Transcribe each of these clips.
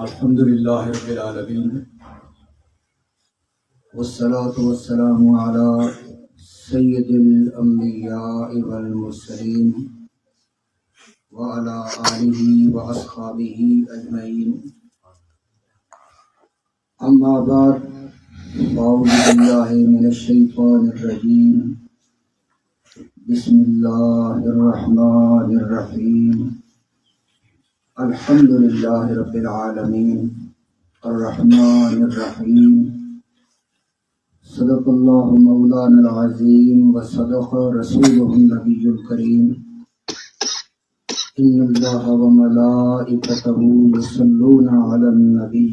الحمد للہ رب العالمین والصلاة والسلام على سید الانبیاء والمرسلین وعلى آلہ واصحابہ اجمعین اما بعد فاعوذ باللہ من الشیطان الرجیم بسم اللہ الرحمن الرحیم الحمد للہ رب العالمین الرحمن الرحیم صدق اللہ مولانا العظیم وصدق رسولہ النبی الکریم ان اللہ وملائکتہ یصلون علی النبی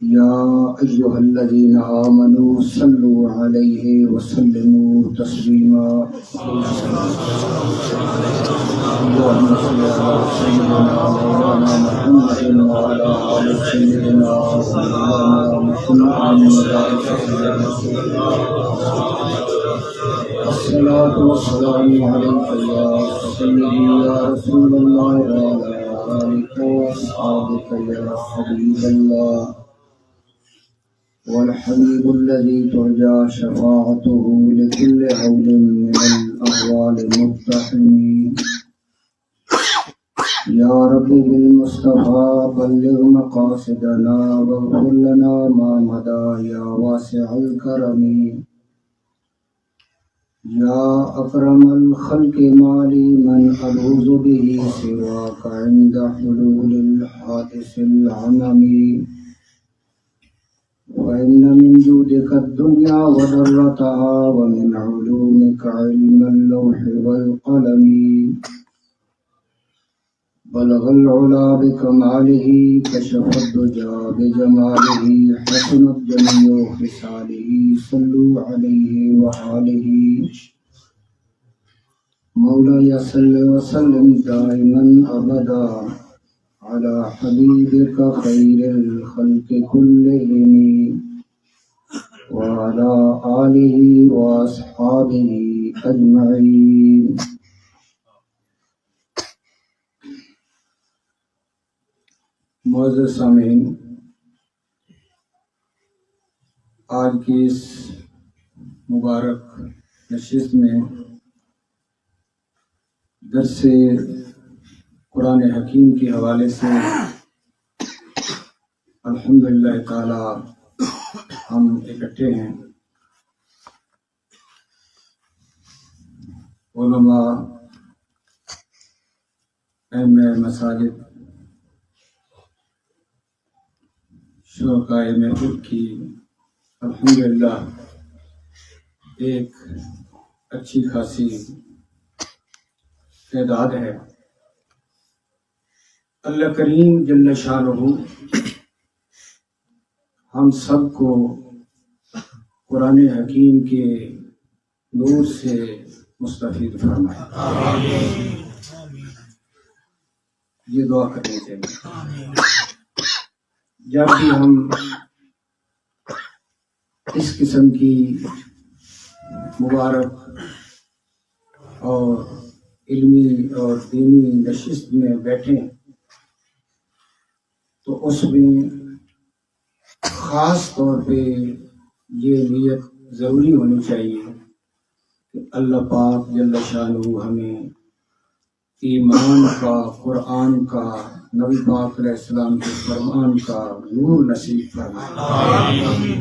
یا ایھا الذین آمنوا صلوا علیہ وسلموا تسلیما اللهم صل على سيدنا مولانا محمد وعلى آل سيدنا مولانا محمد الصلاة والسلام عليك يا سيدي يا رسول الله وعلى آلك وأصحابك يا حبيب الله والحبيب الذي ترجى شفاعته لكل عول من الأهوال المقتحمين يا رب بالمصطفى بلغ مقاصدنا واغفر لنا ما مضى يا واسع الكرم يا أكرم الخلق مالي من ألوذ به سواك عند حلول الحادث العممي وإن من جودك الدنيا وضرتها ومن علومك علم اللوح والقلم بلغ العلا بكماله كشف الدجى بجماله حسنت جميع خصاله صلوا عليه وآله مولاي صل وسلم دائما أبدا على حبيبك خير الخلق كلهم وعلى آله وأصحابه أجمعين. معزز سامعین، آج کی اس مبارک نشست میں درس قرآن حکیم کے حوالے سے الحمدللہ تعالی ہم اکٹھے ہیں. علماء، ائمہ مساجد، شرکاء محفل کی الحمدللہ ایک اچھی خاصی تعداد ہے. اللہ کریم جل شانہ ہم سب کو قرآن حکیم کے نور سے مستفید فرمائے. یہ دعا کرنی چاہیے. جب بھی ہم اس قسم کی مبارک اور علمی اور دینی نشست میں بیٹھیں تو اس میں خاص طور پہ یہ نیت ضروری ہونی چاہیے کہ اللہ پاک جل شانہ ہمیں ایمان کا، قرآن کا، نبی پاک علیہ السلام کے فرمان کا نور نصیب فرمائے.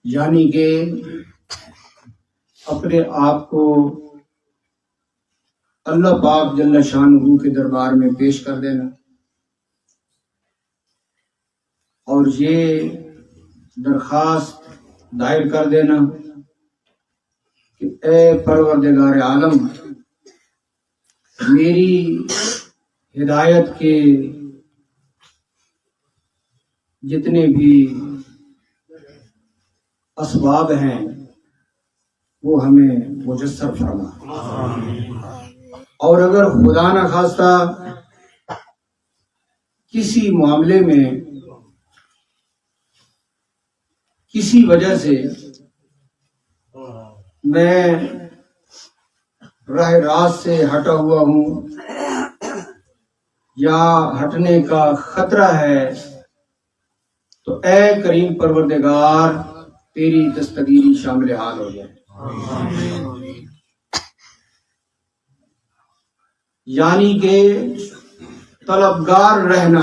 یعنی کہ اپنے آپ کو اللہ پاک جل شانہ کے دربار میں پیش کر دینا اور یہ درخواست دائر کر دینا کہ اے پروردگار عالم، میری ہدایت کے جتنے بھی اسباب ہیں وہ ہمیں میسر فرما. اور اگر خدا نہ خواستہ کسی معاملے میں کسی وجہ سے میں راہ راست سے ہٹا ہوا ہوں یا ہٹنے کا خطرہ ہے تو اے کریم پروردگار تیری دستگیری شامل حال ہو جائے. یعنی کہ طلبگار رہنا،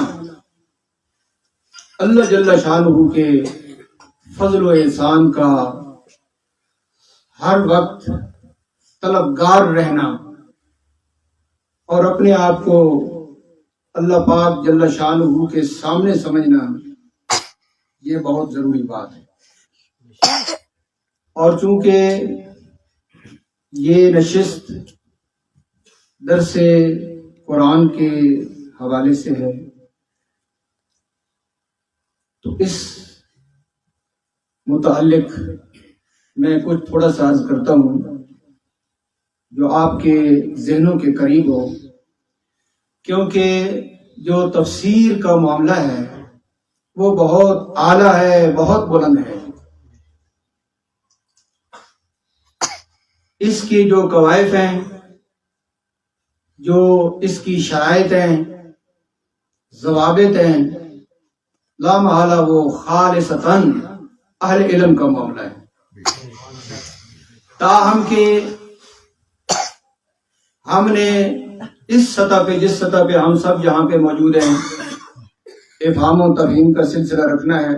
اللہ جل شانہ کے فضل و احسان کا ہر وقت طلبگار رہنا اور اپنے آپ کو اللہ پاک جل شانہ کے سامنے سمجھنا، یہ بہت ضروری بات ہے. اور چونکہ یہ نشست درس قرآن کے حوالے سے ہے تو اس متعلق میں کچھ تھوڑا سا عرض کرتا ہوں جو آپ کے ذہنوں کے قریب ہو، کیونکہ جو تفسیر کا معاملہ ہے وہ بہت اعلیٰ ہے، بہت بلند ہے. اس کی جو قواعد ہیں، جو اس کی شرائط ہیں، ضوابط ہیں، لا محالہ وہ خالصتاً اہل علم کا معاملہ ہے. تاہم کہ ہم نے اس سطح پہ، جس سطح پہ ہم سب جہاں پہ موجود ہیں، افہام و تفہیم کا سلسلہ رکھنا ہے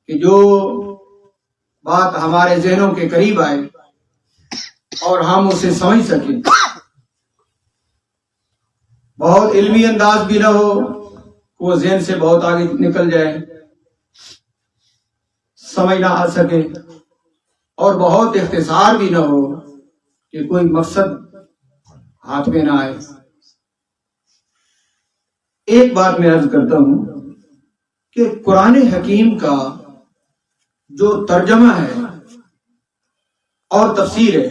کہ جو بات ہمارے ذہنوں کے قریب آئے اور ہم اسے سمجھ سکیں. بہت علمی انداز بھی نہ ہو کہ وہ ذہن سے بہت آگے نکل جائے، سمجھ نہ آ سکے، اور بہت اختصار بھی نہ ہو کہ کوئی مقصد ہاتھ میں نہ آئے. ایک بات میں عرض کرتا ہوں کہ قرآن حکیم کا جو ترجمہ ہے اور تفسیر ہے،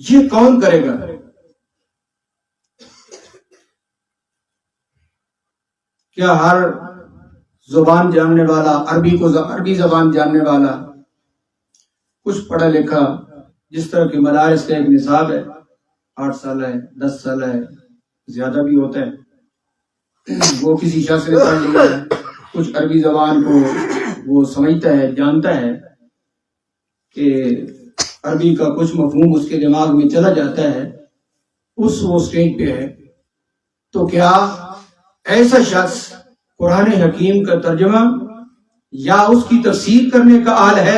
یہ کون کرے گا؟ کیا ہر زبان جاننے والا، عربی زبان جاننے والا، کچھ پڑھا لکھا، جس طرح کے مدارس کا ایک نصاب ہے، 8 سال ہے، 10 سال ہے، زیادہ بھی ہوتا ہے، وہ کسی شخص نے پڑھ لیا ہے، کچھ عربی زبان کو وہ سمجھتا ہے، جانتا ہے کہ عربی کا کچھ مفہوم اس کے دماغ میں چلا جاتا ہے، وہ سٹیج پہ ہے، تو کیا ایسا شخص قرآن حکیم کا ترجمہ یا اس کی تفسیر کرنے کا اہل ہے؟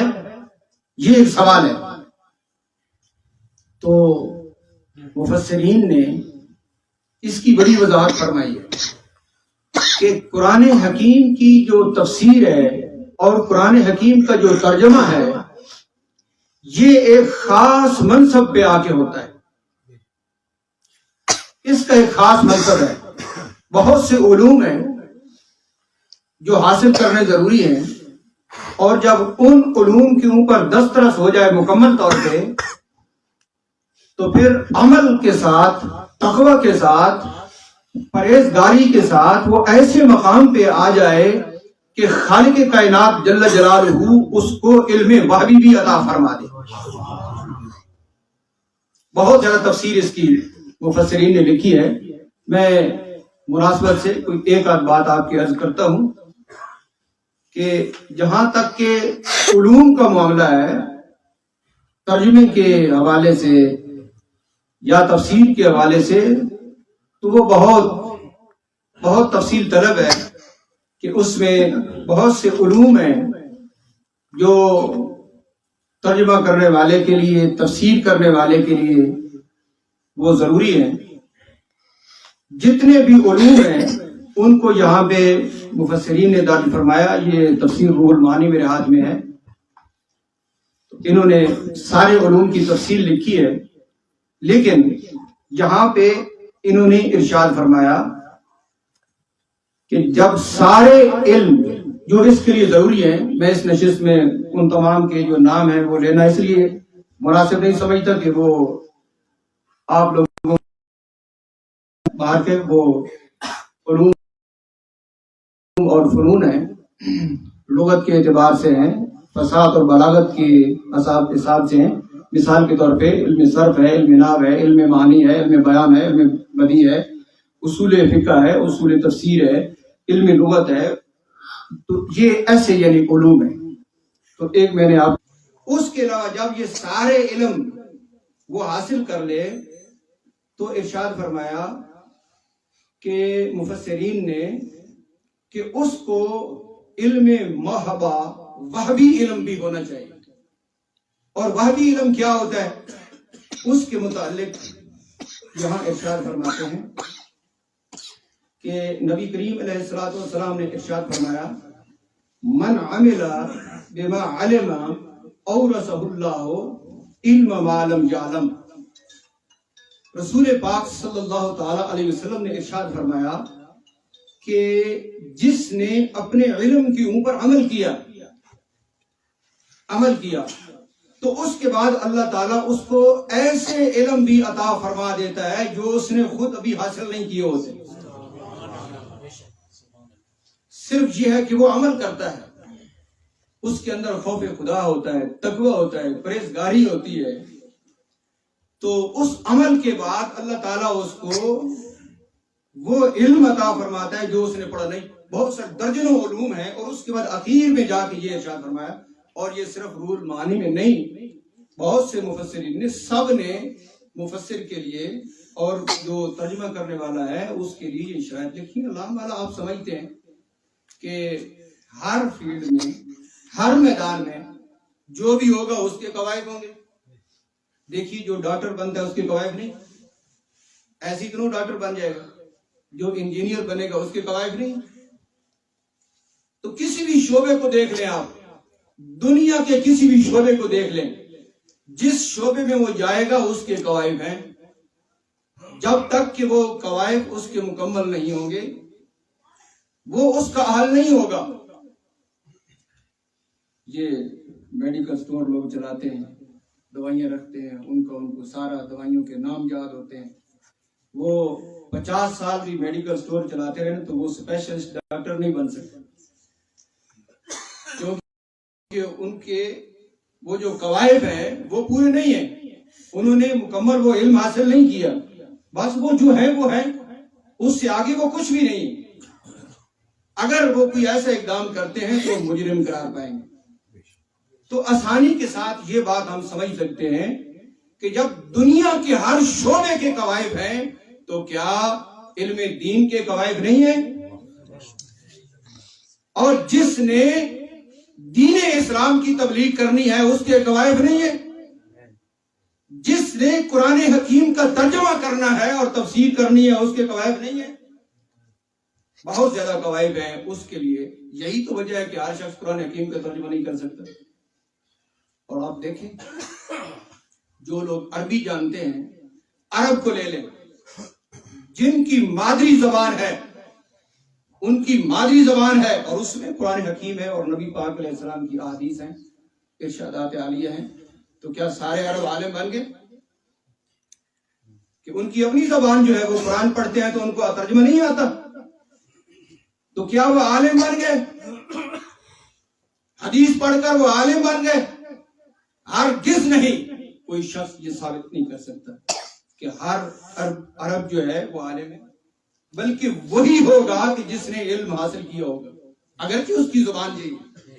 یہ ایک سوال ہے. تو مفسرین نے اس کی بڑی وضاحت فرمائی ہے کہ قرآن حکیم کی جو تفسیر ہے اور قرآن حکیم کا جو ترجمہ ہے، یہ ایک خاص منصب پہ آ کے ہوتا ہے. اس کا ایک خاص منصب ہے. بہت سے علوم ہیں جو حاصل کرنے ضروری ہیں، اور جب ان علوم کے اوپر دسترس ہو جائے مکمل طور پہ، تو پھر عمل کے ساتھ، تقوی کے ساتھ، پرہیزگاری کے ساتھ وہ ایسے مقام پہ آ جائے کہ خالق کائنات جل جلالہ اس کو علم وحی بھی عطا فرما دے. بہت زیادہ تفسیر اس کی مفسرین نے لکھی ہے. میں مناسبت سے کوئی ایک آدھ بات آپ کی عرض کرتا ہوں کہ جہاں تک کہ علوم کا معاملہ ہے، ترجمے کے حوالے سے یا تفسیر کے حوالے سے، تو وہ بہت تفصیل طلب ہے کہ اس میں بہت سے علوم ہیں جو ترجمہ کرنے والے کے لیے، تفسیر کرنے والے کے لیے وہ ضروری ہیں. جتنے بھی علوم ہیں ان کو یہاں پہ مفسرین نے درج فرمایا. یہ تفسیر روح المعانی میرے ہاتھ میں ہے، انہوں نے سارے علوم کی تفصیل لکھی ہے، لیکن یہاں پہ انہوں نے ارشاد فرمایا کہ جب سارے علم جو اس کے لیے ضروری ہیں، میں اس نشست میں ان تمام کے جو نام ہیں وہ لینا اس لیے مناسب نہیں سمجھتا کہ وہ آپ لوگوں باہر کے وہ علوم اور فنون ہیں، لغت کے اعتبار سے ہیں، فصاحت اور بلاغت کے حساب سے ہیں، مثال کے طور پہ علم صرف ہے، علم نحو ہے، علم معانی ہے، علم بیان ہے، علم بدیع ہے، اصول فقہ ہے، اصول تفسیر ہے، علم لغت ہے. تو یہ ایسے یعنی علوم ہیں. تو ایک میں نے آپ اس کے علاوہ جب یہ سارے علم وہ حاصل کر لے تو ارشاد فرمایا کہ مفسرین نے کہ اس کو علم محبہ وہبی علم بھی ہونا چاہیے. اور وہبی علم کیا ہوتا ہے اس کے متعلق یہاں ارشاد فرماتے ہیں کہ نبی کریم علیہ الصلوۃ والسلام نے ارشاد فرمایا من عمل بما علم اورثہ اللہ علم ما لم یعلم. رسول پاک صلی اللہ تعالی علیہ وسلم نے ارشاد فرمایا کہ جس نے اپنے علم کے اوپر عمل کیا تو اس کے بعد اللہ تعالیٰ اس کو ایسے علم بھی عطا فرما دیتا ہے جو اس نے خود ابھی حاصل نہیں کیے ہوتے. صرف یہ ہے کہ وہ عمل کرتا ہے، اس کے اندر خوف خدا ہوتا ہے، تقوی ہوتا ہے، پرہیزگاری ہوتی ہے. تو اس عمل کے بعد اللہ تعالیٰ اس کو وہ علم عطا فرماتا ہے جو اس نے پڑھا نہیں. بہت سے درجنوں علوم ہیں اور اس کے بعد اخیر میں جا کے یہ ارشاد فرمایا. اور یہ صرف رول معنی میں نہیں، بہت سے مفسرین نے سب نے مفسر کے لیے اور جو ترجمہ کرنے والا ہے اس کے لیے یہ شرائط لکھی. اللہ والا آپ سمجھتے ہیں کہ ہر فیلڈ میں، ہر میدان میں جو بھی ہوگا اس کے قواعد ہوں گے. دیکھیے جو ڈاکٹر بنتا ہے اس کے قواعد نہیں، ایسی کیوں ڈاکٹر بن جائے گا. جو انجینئر بنے گا اس کے قواعد نہیں. تو کسی بھی شعبے کو دیکھ لیں آپ، دنیا کے کسی بھی شعبے کو دیکھ لیں، جس شعبے میں وہ جائے گا اس کے قواعد ہیں. جب تک کہ وہ قواعد اس کے مکمل نہیں ہوں گے وہ اس کا حل نہیں ہوگا. یہ میڈیکل سٹور لوگ چلاتے ہیں، دوائیاں رکھتے ہیں، ان کو سارا دوائیوں کے نام یاد ہوتے ہیں. وہ 50 سال بھی میڈیکل سٹور چلاتے رہے تو وہ اسپیشلسٹ ڈاکٹر نہیں بن سکتے، کیونکہ ان کے وہ جو قواعد ہیں وہ پورے نہیں ہیں. انہوں نے مکمل وہ علم حاصل نہیں کیا. بس وہ جو ہے وہ ہے، اس سے آگے وہ کچھ بھی نہیں. اگر وہ کوئی ایسا اقدام کرتے ہیں تو مجرم قرار پائیں گے. تو آسانی کے ساتھ یہ بات ہم سمجھ سکتے ہیں کہ جب دنیا کے ہر شعبے کے قواعد ہیں تو کیا علم دین کے قواعد نہیں ہیں؟ اور جس نے دین اسلام کی تبلیغ کرنی ہے اس کے قواعد نہیں ہیں؟ جس نے قرآن حکیم کا ترجمہ کرنا ہے اور تفسیر کرنی ہے اس کے قواعد نہیں ہیں؟ بہت زیادہ قواعد ہیں اس کے لیے. یہی تو وجہ ہے کہ ہر شخص قرآن حکیم کا ترجمہ نہیں کر سکتا. اور آپ دیکھیں جو لوگ عربی جانتے ہیں، عرب کو لے لیں، جن کی مادری زبان ہے، ان کی مادری زبان ہے اور اس میں قرآن حکیم ہے اور نبی پاک علیہ السلام کی احادیث ہیں، ارشادات عالیہ ہیں. تو کیا سارے عرب عالم بن گئے کہ ان کی اپنی زبان جو ہے وہ قرآن پڑھتے ہیں تو ان کو ترجمہ نہیں آتا؟ تو کیا وہ عالم بن گئے؟ حدیث پڑھ کر وہ عالم بن گئے؟ ہرگز نہیں. کوئی شخص یہ ثابت نہیں کر سکتا کہ ہر عرب جو ہے وہ عالم ہے، بلکہ وہی ہوگا کہ جس نے علم حاصل کیا ہوگا، اگرچہ اس کی زبان یہی ہے.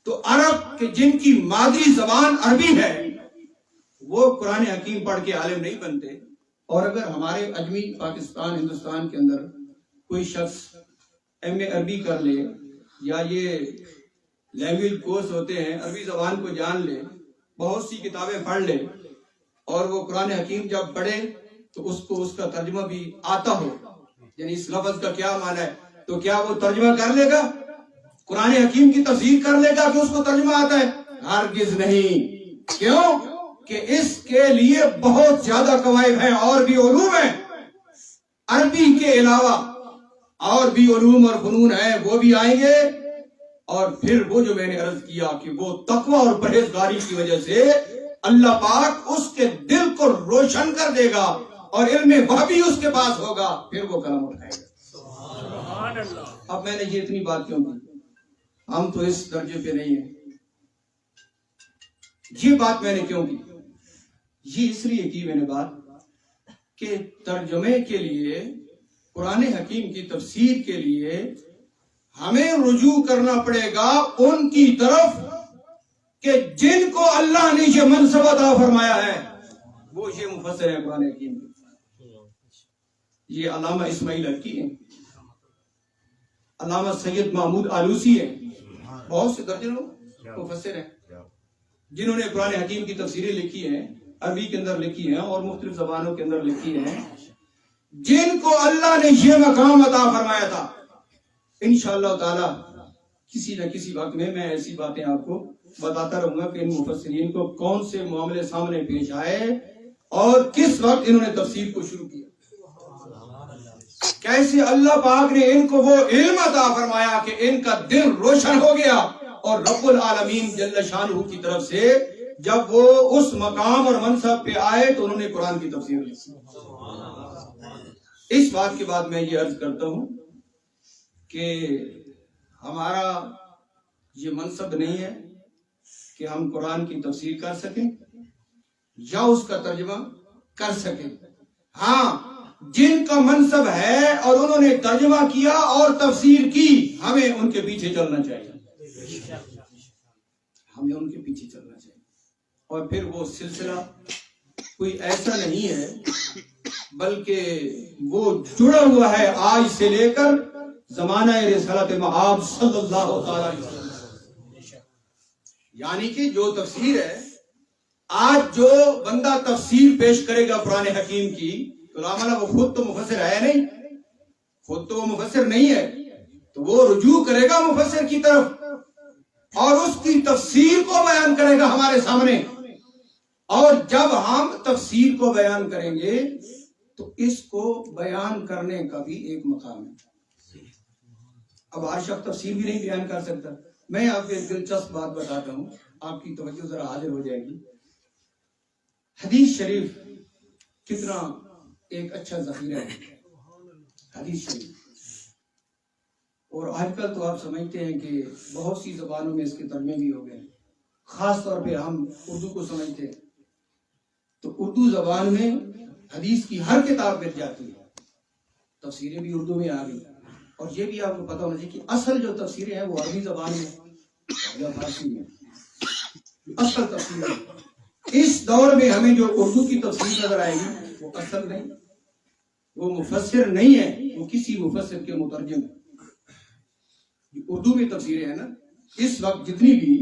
تو عرب کے جن کی مادری زبان عربی ہے وہ قرآن حکیم پڑھ کے عالم نہیں بنتے. اور اگر ہمارے اجمی پاکستان ہندوستان کے اندر کوئی شخص ایم اے عربی کر لے یا یہ لینگویج کورس ہوتے ہیں، عربی زبان کو جان لے، بہت سی کتابیں پڑھ لے اور وہ قرآن حکیم جب پڑھے تو اس کو اس کا ترجمہ بھی آتا ہو، یعنی اس لفظ کا کیا معنی ہے، تو کیا وہ ترجمہ کر لے گا؟ قرآن حکیم کی تفسیر کر لے گا کہ اس کو ترجمہ آتا ہے؟ ہرگز نہیں. کیوں کہ اس کے لیے بہت زیادہ قواعد ہیں اور بھی علوم ہیں. عربی کے علاوہ اور بھی علوم اور فنون ہیں، وہ بھی آئیں گے. اور پھر وہ جو میں نے عرض کیا کہ وہ تقوی اور پرہیزگاری کی وجہ سے اللہ پاک اس کے دل کو روشن کر دے گا اور علم وحی اس کے پاس ہوگا، پھر وہ کلام اٹھائے گا. اب میں نے یہ اتنی بات کیوں کی؟ ہم تو اس درجے پہ نہیں ہیں یہ بات میں نے کیوں کی؟ یہ اس لیے کی میں نے بات کہ ترجمے کے لیے، قرآن حکیم کی تفسیر کے لیے ہمیں رجوع کرنا پڑے گا ان کی طرف کہ جن کو اللہ نے یہ منصب عطا فرمایا ہے، وہ یہ مفسر ہے قرآن حکیم کے۔ یہ علامہ اسماعیل حقی ہیں، علامہ سید محمود آلوسی ہیں، بہت سے درجنوں مفسر ہیں جنہوں نے قرآن حکیم کی تفسیریں لکھی ہیں، عربی کے اندر لکھی ہیں اور مختلف زبانوں کے اندر لکھی ہیں، جن کو اللہ نے یہ مقام عطا فرمایا تھا۔ انشاءاللہ تعالی کسی نہ کسی وقت میں ایسی باتیں آپ کو بتاتا رہوں گا کہ ان مفسرین کو کون سے معاملے سامنے پیش آئے اور کس وقت انہوں نے تفسیر کو شروع کیا، کیسے اللہ پاک نے ان کو وہ علم عطا فرمایا کہ ان کا دل روشن ہو گیا، اور رب العالمین جل شانہ کی طرف سے جب وہ اس مقام اور منصب پہ آئے تو انہوں نے قرآن کی تفسیر لکھی۔ اس بات کے بعد میں یہ عرض کرتا ہوں کہ ہمارا یہ منصب نہیں ہے کہ ہم قرآن کی تفسیر کر سکیں یا اس کا ترجمہ کر سکیں۔ ہاں، جن کا منصب ہے اور انہوں نے ترجمہ کیا اور تفسیر کی، ہمیں ان کے پیچھے چلنا چاہیے، ہمیں ان کے پیچھے چلنا چاہیے۔ اور پھر وہ سلسلہ کوئی ایسا نہیں ہے بلکہ وہ جڑا ہوا ہے آج سے لے کر زمانہ رسالت مآب صلی اللہ تعالی علیہ وسلم۔ یعنی کہ جو تفسیر ہے، آج جو بندہ تفسیر پیش کرے گا قرآن حکیم کی، تو وہ خود تو مفسر ہے نہیں، خود تو وہ مفسر نہیں ہے، تو وہ رجوع کرے گا مفسر کی طرف اور اس کی تفسیر کو بیان کرے گا ہمارے سامنے۔ اور جب ہم تفسیر کو بیان کریں گے تو اس کو بیان کرنے کا بھی ایک مقام ہے۔ اب ہر شخص تفسیر بھی نہیں بیان کر سکتا۔ میں آپ کو ایک دلچسپ بات بتاتا ہوں، آپ کی توجہ ذرا حاضر ہو جائے گی۔ حدیث شریف کتنا ایک اچھا ذخیرہ ہے، حدیث شریف۔ اور آج کل تو آپ سمجھتے ہیں کہ بہت سی زبانوں میں اس کے ترجمے بھی ہو گئے، خاص طور پہ ہم اردو کو سمجھتے ہیں تو اردو زبان میں حدیث کی ہر کتاب مل جاتی ہے، تفسیریں بھی اردو میں آ گئی۔ اور یہ بھی آپ کو پتہ ہونا چاہیے کہ اصل جو تفسیریں ہیں وہ عربی زبان میں یا فارسی میں اصل تفسیر ہے۔ اس دور میں ہمیں جو اردو کی تفسیر نظر آئے گی وہ اصل نہیں، وہ مفسر نہیں ہے، وہ کسی مفسر کے مترجم ہے۔ اردو میں تفسیریں ہیں نا اس وقت جتنی بھی،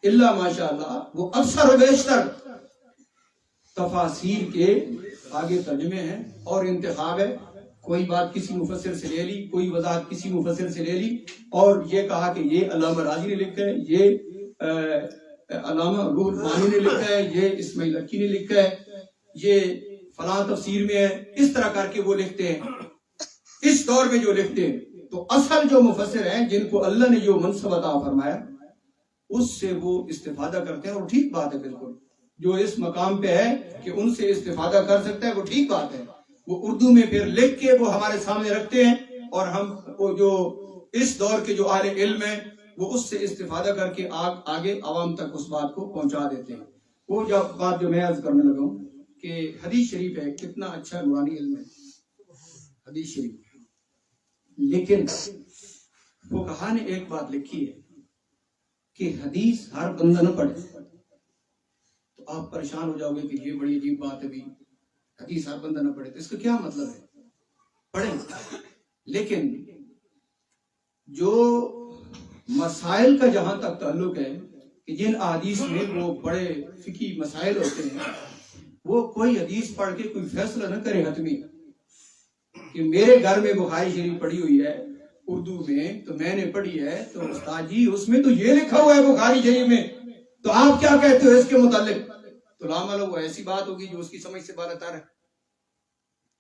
اللہ ماشاءاللہ، وہ اکثر و بیشتر تفاسیر کے آگے ترجمے ہیں اور انتخاب ہے۔ کوئی بات کسی مفسر سے لے لی، کوئی وضاحت کسی مفسر سے لے لی اور یہ کہا کہ یہ علامہ راضی نے لکھا ہے، یہ علامہ روح المعانی نے لکھا ہے، یہ اسماعیل حقی نے لکھا ہے، یہ فلاں تفسیر میں ہے، اس طرح کر کے وہ لکھتے ہیں۔ اس دور میں جو لکھتے ہیں تو اصل جو مفسر ہیں جن کو اللہ نے جو منصب عطا فرمایا اس سے وہ استفادہ کرتے ہیں، اور ٹھیک بات ہے، بالکل جو اس مقام پہ ہے کہ ان سے استفادہ کر سکتا ہے وہ ٹھیک بات ہے۔ وہ اردو میں پھر لکھ کے وہ ہمارے سامنے رکھتے ہیں اور ہم وہ جو اس دور کے جو اہل علم ہیں وہ اس سے استفادہ کر کے آگے عوام تک اس بات کو پہنچا دیتے ہیں۔ وہ بات جو میں عرض کرنے لگا ہوں کہ حدیث شریف ہے، کتنا اچھا نورانی علم ہے حدیث شریف، لیکن فقہا نے ایک بات لکھی ہے کہ حدیث ہر بندہ نہ پڑھے۔ تو آپ پریشان ہو جاؤ گے کہ یہ بڑی عجیب بات ہے، بھی حدیث ہر بندہ نہ پڑھے، تو اس کا کیا مطلب ہے؟ پڑھیں، لیکن جو مسائل کا جہاں تک تعلق ہے کہ جن احادیث میں وہ بڑے فقہی مسائل ہوتے ہیں، وہ کوئی حدیث پڑھ کے کوئی فیصلہ نہ کرے حتمی کہ میرے گھر میں بخاری شریف پڑھی ہوئی ہے اردو میں تو میں نے پڑھی ہے، تو استاد جی اس میں تو یہ لکھا ہوا ہے بخاری شریف میں، تو آپ کیا کہتے ہو اس کے متعلق؟ تو لامل وہ ایسی بات ہوگی جو اس کی سمجھ سے بالاتر ہے۔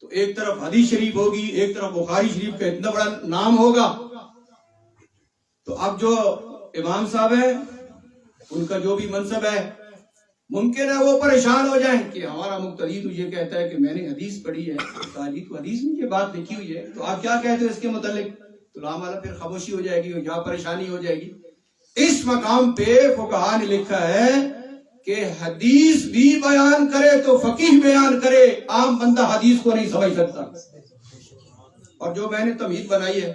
تو ایک طرف حدیث شریف ہوگی، ایک طرف بخاری شریف کا اتنا بڑا نام ہوگا، تو اب جو امام صاحب ہیں ان کا جو بھی منصب ہے ممکن ہے وہ پریشان ہو جائیں کہ ہمارا مقتدی تو یہ کہتا ہے کہ میں نے حدیث پڑھی ہے، تو حدیث میں یہ بات لکھی ہوئی ہے، تو آپ کیا کہتے ہو اس کے متعلق؟ تو لامل پھر خاموشی ہو جائے گی یا پریشانی ہو جائے گی۔ اس مقام پہ فقہا نے لکھا ہے کہ حدیث بھی بیان کرے تو فقیہ بیان کرے، عام بندہ حدیث کو نہیں سمجھ سکتا۔ اور جو میں نے تمہید بنائی ہے،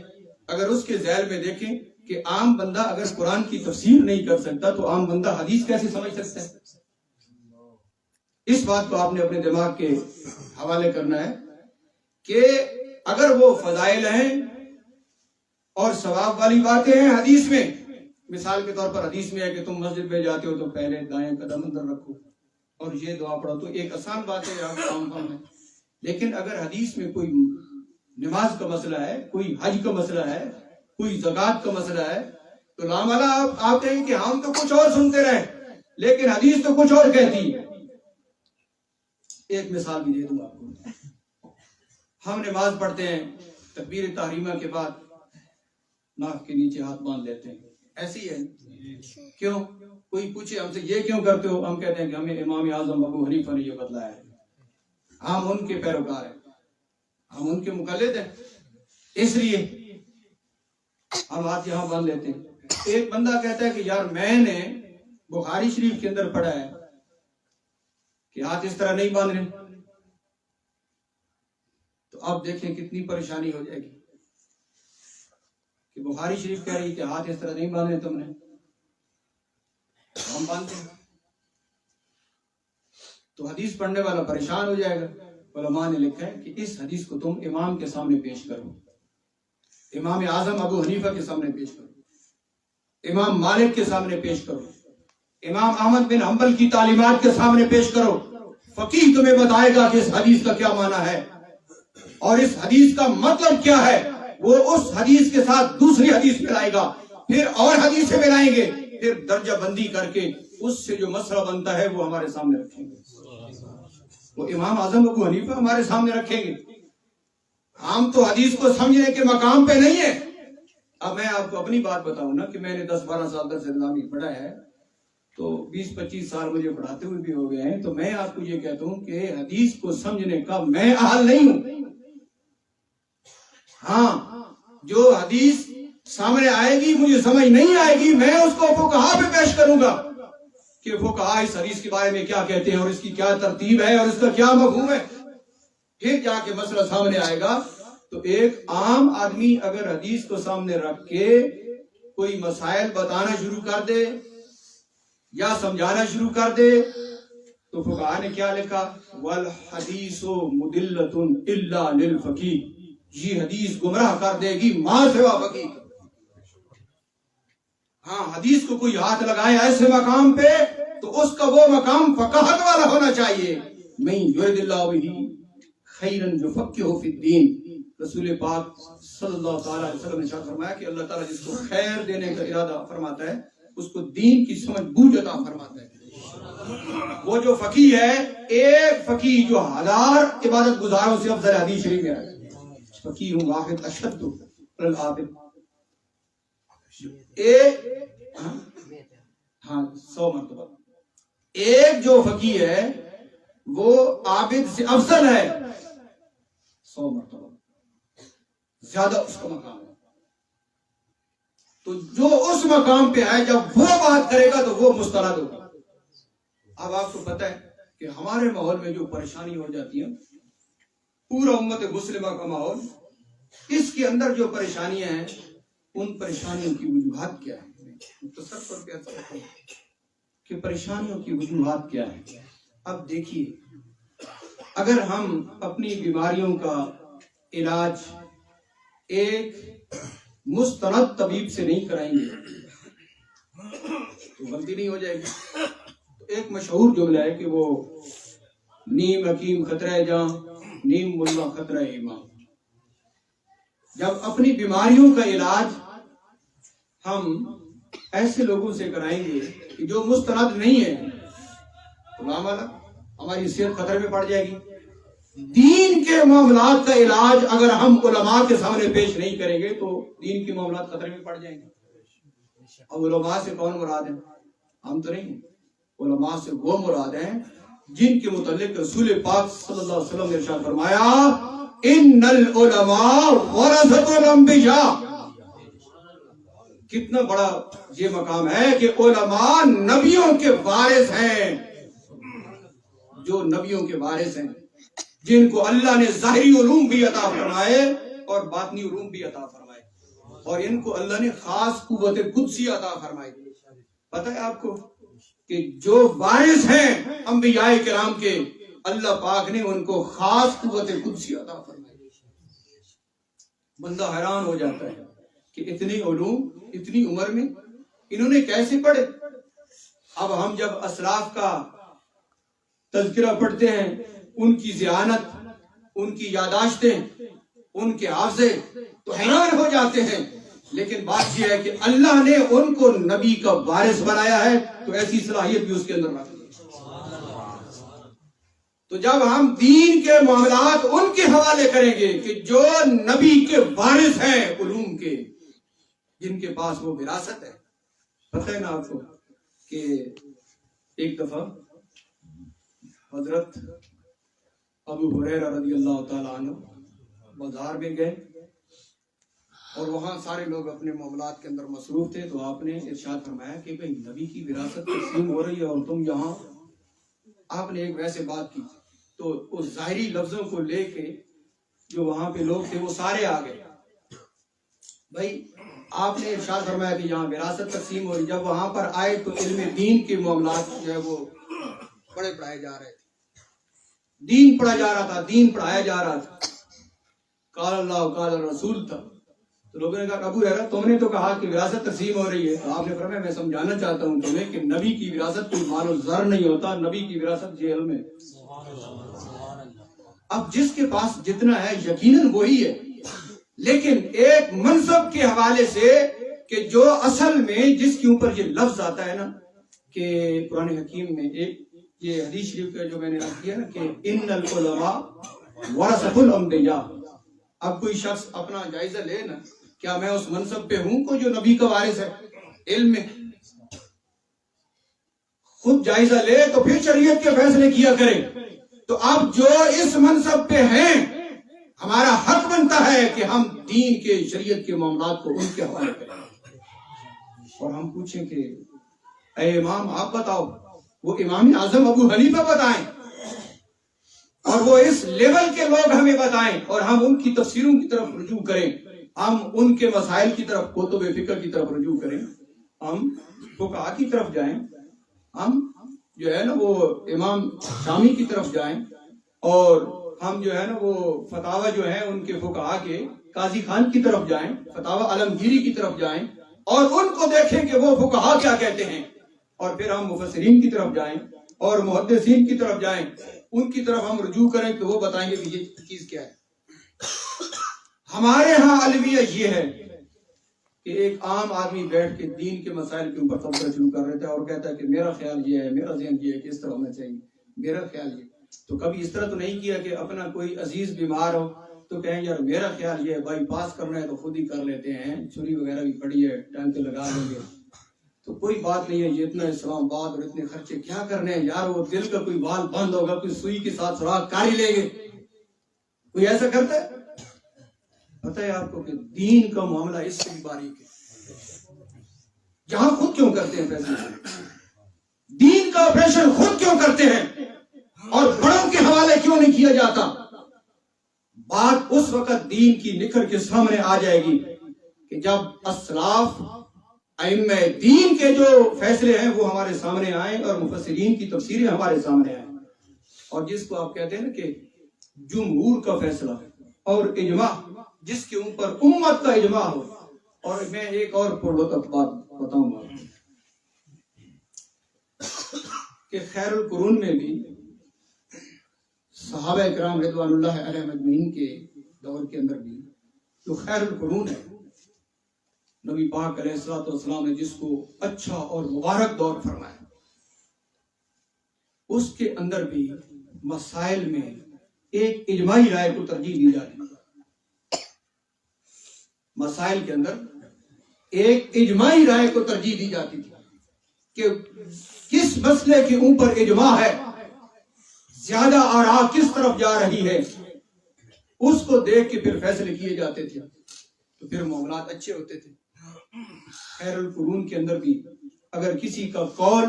اگر اس کے ذیل میں دیکھیں کہ عام بندہ اگر قرآن کی تفسیر نہیں کر سکتا تو عام بندہ حدیث کیسے سمجھ سکتا ہے؟ اس بات کو آپ نے اپنے دماغ کے حوالے کرنا ہے کہ اگر وہ فضائل ہیں اور ثواب والی باتیں ہیں حدیث میں، مثال کے طور پر حدیث میں ہے کہ تم مسجد میں جاتے ہو تو پہلے دائیں قدم اندر رکھو اور یہ دعا پڑھو، تو ایک آسان بات ہے، آپ عام کام ہے۔ لیکن اگر حدیث میں کوئی نماز کا مسئلہ ہے، کوئی حج کا مسئلہ ہے، کوئی زکوٰۃ کا مسئلہ ہے، تو لاملا آپ کہیں کہ ہم تو کچھ اور سنتے رہے لیکن حدیث تو کچھ اور کہتی ہے۔ ایک مثال بھی دے دوں آپ کو، ہم نماز پڑھتے ہیں، تکبیر تحریمہ کے بعد ناک کے نیچے ہاتھ باندھ لیتے ہیں، ایسی ہے؟ کیوں؟ کوئی پوچھے ہم سے یہ کیوں کرتے ہو، ہم کہتے ہیں کہ ہمیں امام اعظم ابو حنیفہ نے یہ بتلایا ہے، ہم ان کے پیروکار ہیں، ہم ان کے مقلد ہیں، اس لیے ہم ہاتھ یہاں باندھ لیتے ہیں۔ ایک بندہ کہتا ہے کہ یار میں نے بخاری شریف کے اندر پڑھا ہے کہ ہاتھ اس طرح نہیں باندھنے، تو اب دیکھیں کتنی پریشانی ہو جائے گی کہ بخاری شریف کہہ رہی کہ ہاتھ اس طرح نہیں باندھنے تم نے، ہم باندھتے ہیں، تو حدیث پڑھنے والا پریشان ہو جائے گا۔ علماء نے لکھا ہے کہ اس حدیث کو تم امام کے سامنے پیش کرو، امام اعظم ابو حنیفہ کے سامنے پیش کرو، امام مالک کے سامنے پیش کرو، امام احمد بن حنبل کی تعلیمات کے سامنے پیش کرو، فقیہ تمہیں بتائے گا کہ اس حدیث کا کیا معنی ہے اور اس حدیث کا مطلب کیا ہے۔ وہ اس حدیث کے ساتھ دوسری حدیث ملائے گا، پھر اور حدیثیں ملائیں گے، پھر درجہ بندی کر کے اس سے جو مسئلہ بنتا ہے وہ ہمارے سامنے رکھیں گے، وہ امام اعظم ابو حنیفہ ہمارے سامنے رکھیں گے۔ ہم تو حدیث کو سمجھنے کے مقام پہ نہیں ہے۔ اب میں آپ کو اپنی بات بتاؤں نا کہ میں نے 10-12 سال درس اسلامی پڑھا ہے، تو 20-25 سال مجھے پڑھاتے ہوئے بھی ہو گئے ہیں، تو میں آپ کو یہ کہتا ہوں کہ حدیث کو سمجھنے کا میں اہل نہیں ہوں۔ ہاں، جو حدیث سامنے آئے گی مجھے سمجھ نہیں آئے گی، میں اس کو فقہا پہ پیش کروں گا کہ فقہا اس حدیث کے بارے میں کیا کہتے ہیں اور اس کی کیا ترتیب ہے اور اس کا کیا مفہوم ہے، پھر جا کے مسئلہ سامنے آئے گا۔ تو ایک عام آدمی اگر حدیث کو سامنے رکھ کے کوئی مسائل بتانا شروع کر دے یا سمجھانا شروع کر دے تو فقہا نے کیا لکھا، والحدیث مدلۃ الا للفقیہ، یہ حدیث گمراہ کر دے گی ما سوا فقیہ۔ ہاں، حدیث کو کوئی ہاتھ لگائے ایسے مقام پہ تو اس کا وہ مقام فقاہت والا ہونا چاہیے۔ من یرد اللہ بہ خیرا یفقہہ فی الدین، رسول پاک صلی اللہ تعالی علیہ وسلم نے ارشاد فرمایا کہ اللہ تعالیٰ جس کو خیر دینے کا ارادہ فرماتا ہے اس کو دین کی سمجھ بوجھ عطا فرماتا ہے۔ وہ جو فقیہ ہے، ایک فقیہ جو 1000 عبادت گزاروں سے افضل حدیث شریف میں ہے، فقیہ واحد اشد العابد، ہاں 100 مرتبہ ایک جو فقیہ ہے وہ عابد سے افضل ہے 100 مرتبہ زیادہ اس کا مقام ہے۔ تو جو اس مقام پہ ہے جب وہ بات کرے گا تو وہ مستند ہوگا۔ اب آپ کو پتہ ہے کہ ہمارے ماحول میں جو پریشانی ہو جاتی ہے، پورا امت مسلمہ کا ماحول، اس کے اندر جو پریشانیاں ہیں ان پریشانیوں کی وجوہات کیا ہے، مختصر طور پہ ایسا ہے کہ پریشانیوں کی وجوہات کیا ہے۔ اب دیکھیے، اگر ہم اپنی بیماریوں کا علاج ایک مستند طبیب سے نہیں کرائیں گے تو غلطی نہیں ہو جائے گی۔ ایک مشہور جملہ ہے کہ وہ نیم حکیم خطرہ جاں، نیم ملا خطرہ امام۔ جب اپنی بیماریوں کا علاج ہم ایسے لوگوں سے کرائیں گے کہ جو مستند نہیں ہے تو ہماری صحت خطرے میں پڑ جائے گی۔ دین کے معاملات کا علاج اگر ہم علماء کے سامنے پیش نہیں کریں گے تو دین کے معاملات خطرے میں پڑ جائیں گے۔ اب علماء سے کون مراد ہے؟ ہم تو نہیں، علماء سے وہ مراد ہیں جن کے متعلق رسول پاک صلی اللہ علیہ وسلم نے ارشاد فرمایا، ان العلماء ورثۃ الانبیاء، کتنا بڑا یہ مقام ہے کہ علماء نبیوں کے وارث ہیں، جو نبیوں کے وارث ہیں، جن کو اللہ نے ظاہری علوم بھی عطا فرمائے اور باطنی علوم بھی عطا فرمائے، اور ان کو اللہ نے خاص قوت قدسی عطا فرمائی۔ پتہ ہے آپ کو کہ جو وارث ہیں انبیاء کرام کے، اللہ پاک نے ان کو خاص قوت قدسی عطا فرمائی۔ بندہ حیران ہو جاتا ہے کہ اتنے علوم اتنی عمر میں انہوں نے کیسے پڑھے۔ اب ہم جب اسلاف کا تذکرہ پڑھتے ہیں، ان کی ذہانت، ان کی یاداشتیں، ان کے حافظے، تو حیران ہو جاتے ہیں۔ لیکن بات یہ ہے کہ اللہ نے ان کو نبی کا وارث بنایا ہے، تو ایسی صلاحیت بھی اس کے اندر رکھ دی۔ تو جب ہم دین کے معاملات ان کے حوالے کریں گے کہ جو نبی کے وارث ہیں علوم کے، جن کے پاس وہ وراثت ہے۔ پتہ ہے نا آپ کو کہ ایک دفعہ حضرت ابو ہریرہ رضی اللہ تعالیٰ عنہ بازار میں گئے، اور وہاں سارے لوگ اپنے معاملات کے اندر مصروف تھے، تو آپ نے ارشاد فرمایا کہ بھئی نبی کی وراثت تقسیم ہو رہی ہے اور تم یہاں۔ آپ نے ایک ویسے بات کی، تو اس ظاہری لفظوں کو لے کے جو وہاں پہ لوگ تھے وہ سارے آ گئے۔ بھائی آپ نے ارشاد فرمایا کہ یہاں وراثت تقسیم ہو رہی، جب وہاں پر آئے تو علم دین کے معاملات جو ہے وہ پڑھائے جا رہے تھے، دین پڑھا جا رہا تھا، دین پڑھایا جا رہا تھا، قال اللہ قال رسول تھا۔ تو لوگوں نے کہا ابو ہریرہ تم نے تو کہا کہ وراثت تقسیم ہو رہی ہے، تو آپ نے فرمایا میں سمجھانا چاہتا ہوں تمہیں کہ نبی کی وراثت کوئی مال و زر نہیں ہوتا، نبی کی وراثت یہ علم ہے۔ اب جس کے پاس جتنا ہے یقیناً وہی ہے، لیکن ایک منصب کے حوالے سے کہ جو اصل میں جس کے اوپر یہ لفظ آتا ہے نا کہ قرآن حکیم میں ایک یہ حدیث شریف کا جو میں نے عرض کیا نا کہ ان العلماء ورثۃ الانبیاء۔ اب کوئی شخص اپنا جائزہ لے نا، کیا میں اس منصب پہ ہوں کو جو نبی کا وارث ہے علم میں؟ خود جائزہ لے تو پھر شریعت کے فیصلے کیا کرے۔ تو اب جو اس منصب پہ ہیں، ہمارا حق بنتا ہے کہ ہم دین کے شریعت کے معاملات کو ان کے حوالے کریں، اور ہم پوچھیں کہ اے امام آپ بتاؤ، وہ امام اعظم ابو حنیفہ بتائیں، اور وہ اس لیول کے لوگ ہمیں بتائیں، اور ہم ان کی تفسیروں کی طرف رجوع کریں، ہم ان کے مسائل کی طرف، کتب فقہ کی طرف رجوع کریں، ہم فقہا کی طرف جائیں، ہم جو ہے نا وہ امام شامی کی طرف جائیں، اور ہم جو ہے نا وہ فتاوی جو ہے ان کے فقہا کے قاضی خان کی طرف جائیں، فتاوی عالمگیری کی طرف جائیں، اور ان کو دیکھیں کہ وہ فقہا کیا کہتے ہیں، اور پھر ہم مفسرین کی طرف جائیں اور محدثین کی طرف جائیں، ان کی طرف ہم رجوع کریں تو وہ بتائیں گے کہ یہ چیز کیا ہے۔ ہمارے ہاں الویہ یہ ہے کہ ایک عام آدمی بیٹھ کے دین کے مسائل کے اوپر تبصرہ شروع کر رہتا ہے اور کہتا ہے کہ میرا خیال یہ ہے، میرا ذہن یہ ہے کہ اس طرح ہونا چاہیے، میرا خیال یہ۔ تو کبھی اس طرح تو نہیں کیا کہ اپنا کوئی عزیز بیمار ہو تو کہیں یار میرا خیال یہ ہے، بائی پاس کرنا ہے تو خود ہی کر لیتے ہیں، چھری وغیرہ بھی پڑی ہے ٹائم پہ لگا لیں گے، تو کوئی بات نہیں ہے، یہ اتنا اسلام آباد اور اتنے خرچے کیا کرنے ہیں یار، وہ دل کا کوئی وال بند ہوگا، کوئی سوئی کے ساتھ سراغ کر ہی لیں گے۔ کوئی ایسا کرتا ہے؟ پتہ ہے آپ کو کہ دین کا معاملہ اس سے بھی باریک ہے، جہاں خود کیوں کرتے ہیں فیصلے، دین کا آپریشن خود کیوں کرتے ہیں اور بڑوں کے حوالے کیوں نہیں کیا جاتا؟ بات اس وقت دین کی نکھر کے سامنے آ جائے گی کہ جب اسلاف ائمہ دین کے جو فیصلے ہیں وہ ہمارے سامنے آئیں اور مفسرین کی تفسیریں ہمارے سامنے آئیں، اور جس کو آپ کہتے ہیں نا کہ جمہور کا فیصلہ اور اجماع، جس کے اوپر امت کا اجماع ہو۔ اور میں ایک اور پرلطف بات بتاؤں گا کہ خیر القرون میں بھی صحابہ اکرام رضوان اللہ علیہم اجمعین کے دور کے اندر بھی جو خیر القرون ہے، نبی پاک علیہ الصلوۃ والسلام نے جس کو اچھا اور مبارک دور فرمایا، اس کے اندر بھی مسائل میں ایک اجماعی رائے کو ترجیح دی جاتی ہے۔ مسائل کے اندر ایک اجماعی رائے کو ترجیح دی جاتی تھی کہ کس مسئلے کے اوپر اجماع ہے، زیادہ آراء کس طرف جا رہی ہے، اس کو دیکھ کے پھر فیصلے کیے جاتے تھے، تو پھر معاملات اچھے ہوتے تھے۔ خیر القرون کے اندر بھی اگر کسی کا قول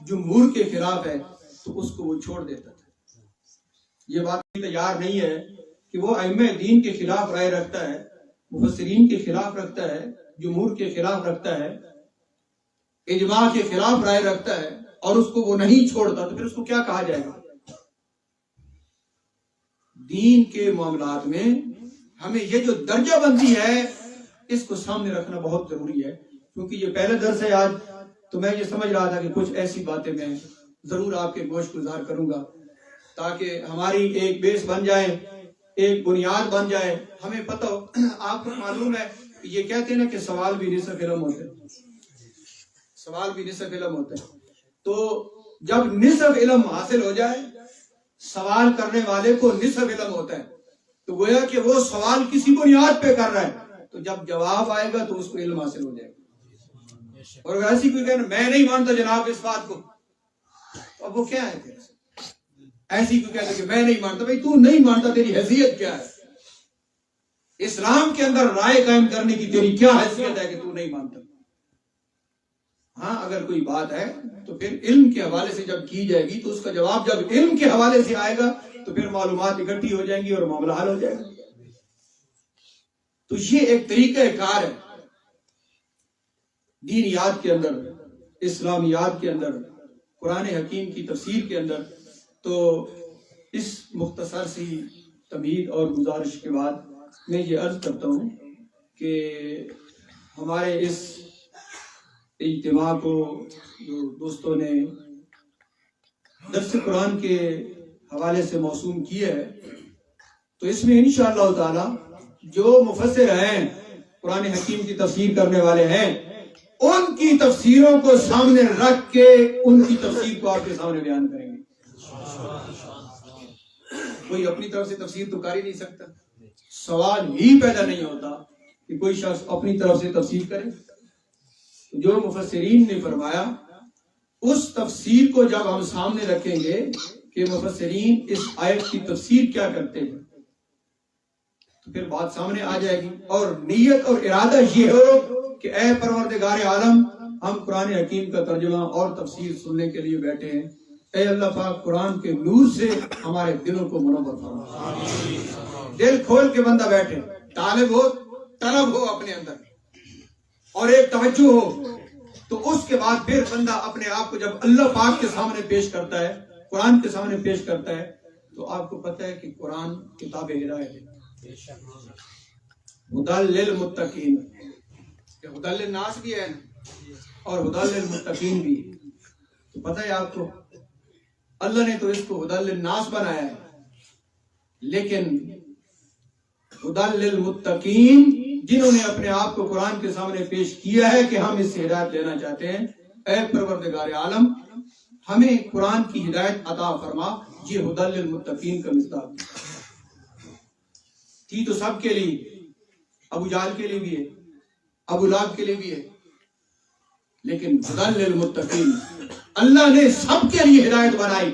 جمہور کے خلاف ہے تو اس کو وہ چھوڑ دیتا تھا. یہ بات تیار نہیں ہے کہ وہ ائمہ دین کے خلاف رائے رکھتا ہے، مفسرین کے خلاف رکھتا ہے، جمہور کے خلاف رکھتا ہے، اجماع کے خلاف رائے رکھتا ہے اور اس کو وہ نہیں چھوڑتا، تو پھر اس کو کیا کہا جائے گا؟ دین کے معاملات میں ہمیں یہ جو درجہ بندی ہے اس کو سامنے رکھنا بہت ضروری ہے. کیونکہ یہ پہلا درس ہے آج، تو میں یہ سمجھ رہا تھا کہ کچھ ایسی باتیں میں ضرور آپ کے گوش گزار کروں گا تاکہ ہماری ایک بیس بن جائے، ایک بنیاد بن جائے. ہمیں پتہ ہو، آپ کو معلوم ہے یہ کہتے ہیں نا کہ سوال بھی نصف علم ہوتا ہے، سوال بھی نصف علم ہوتا ہے. تو جب نصف علم حاصل ہو جائے، سوال کرنے والے کو نصف علم ہوتا ہے، تو گویا کہ وہ سوال کسی بنیاد پہ کر رہا ہے، تو جب جواب آئے گا تو اس کو علم حاصل ہو جائے گا. اور ایسی کوئی کہنا میں نہیں مانتا جناب اس بات کو، اب وہ کیا ہے؟ ایسی کوئی کہتا کہ میں نہیں مانتا. بھائی تو نہیں مانتا، تیری حیثیت کیا ہے؟ اسلام کے اندر رائے قائم کرنے کی تیری کیا حیثیت ہے کہ تو نہیں مانتا؟ ہاں اگر کوئی بات ہے تو پھر علم کے حوالے سے جب کی جائے گی تو اس کا جواب جب علم کے حوالے سے آئے گا تو پھر معلومات اکٹھی ہو جائیں گی اور معاملہ حل ہو جائے گا. تو یہ ایک طریقہ کار ہے دینیات کے اندر، اسلامیات کے اندر، قرآن حکیم کی تفسیر کے اندر. تو اس مختصر سی تمہید اور گزارش کے بعد میں یہ عرض کرتا ہوں کہ ہمارے اس اجتماع کو جو دوستوں نے درس قرآن کے حوالے سے موسوم کیا ہے، تو اس میں انشاءاللہ تعالی جو مفسر ہیں، قرآن حکیم کی تفسیر کرنے والے ہیں، ان کی تفسیروں کو سامنے رکھ کے ان کی تفسیر کو آپ کے سامنے بیان کریں گے. کوئی اپنی طرف سے تفسیر تو کر ہی نہیں سکتا. سوال ہی پیدا نہیں ہوتا کہ کوئی شخص اپنی طرف سے تفسیر کرے. جو مفسرین نے فرمایا اس تفسیر کو جب ہم سامنے رکھیں گے کہ مفسرین اس آیت کی تفسیر کیا کرتے ہیں تو پھر بات سامنے آ جائے گی. اور نیت اور ارادہ یہ ہو کہ اے پروردگار عالم، ہم قرآن حکیم کا ترجمہ اور تفسیر سننے کے لیے بیٹھے ہیں. اے اللہ پاک قرآن کے نور سے ہمارے دلوں کو منور فرما. دل کھول کے بندہ بیٹھے، طالب ہو، طلب ہو اپنے اندر اور ایک توجہ ہو، تو اس کے بعد پھر بندہ اپنے آپ کو جب اللہ پاک کے سامنے پیش کرتا ہے، قرآن کے سامنے پیش کرتا ہے، تو آپ کو پتہ ہے کہ قرآن کتاب ہدایت ہے. ہدی للمتقین، ہدی للناس بھی ہے اور ہدی للمتقین بھی. تو پتہ ہے آپ کو اللہ نے تو اس کو ہدی للناس بنایا ہے، لیکن ہدی للمتقین جنہوں نے اپنے آپ کو قرآن کے سامنے پیش کیا ہے کہ ہم اس سے ہدایت لینا چاہتے ہیں، اے پروردگار عالم ہمیں قرآن کی ہدایت عطا فرما. یہ ہدی للمتقین کا مصداق تھی تو سب کے لیے، ابو جہل کے لیے بھی ہے، ابو لہب کے لیے بھی ہے، لیکن ہدی للمتقین اللہ نے سب کے لیے ہدایت بنائی.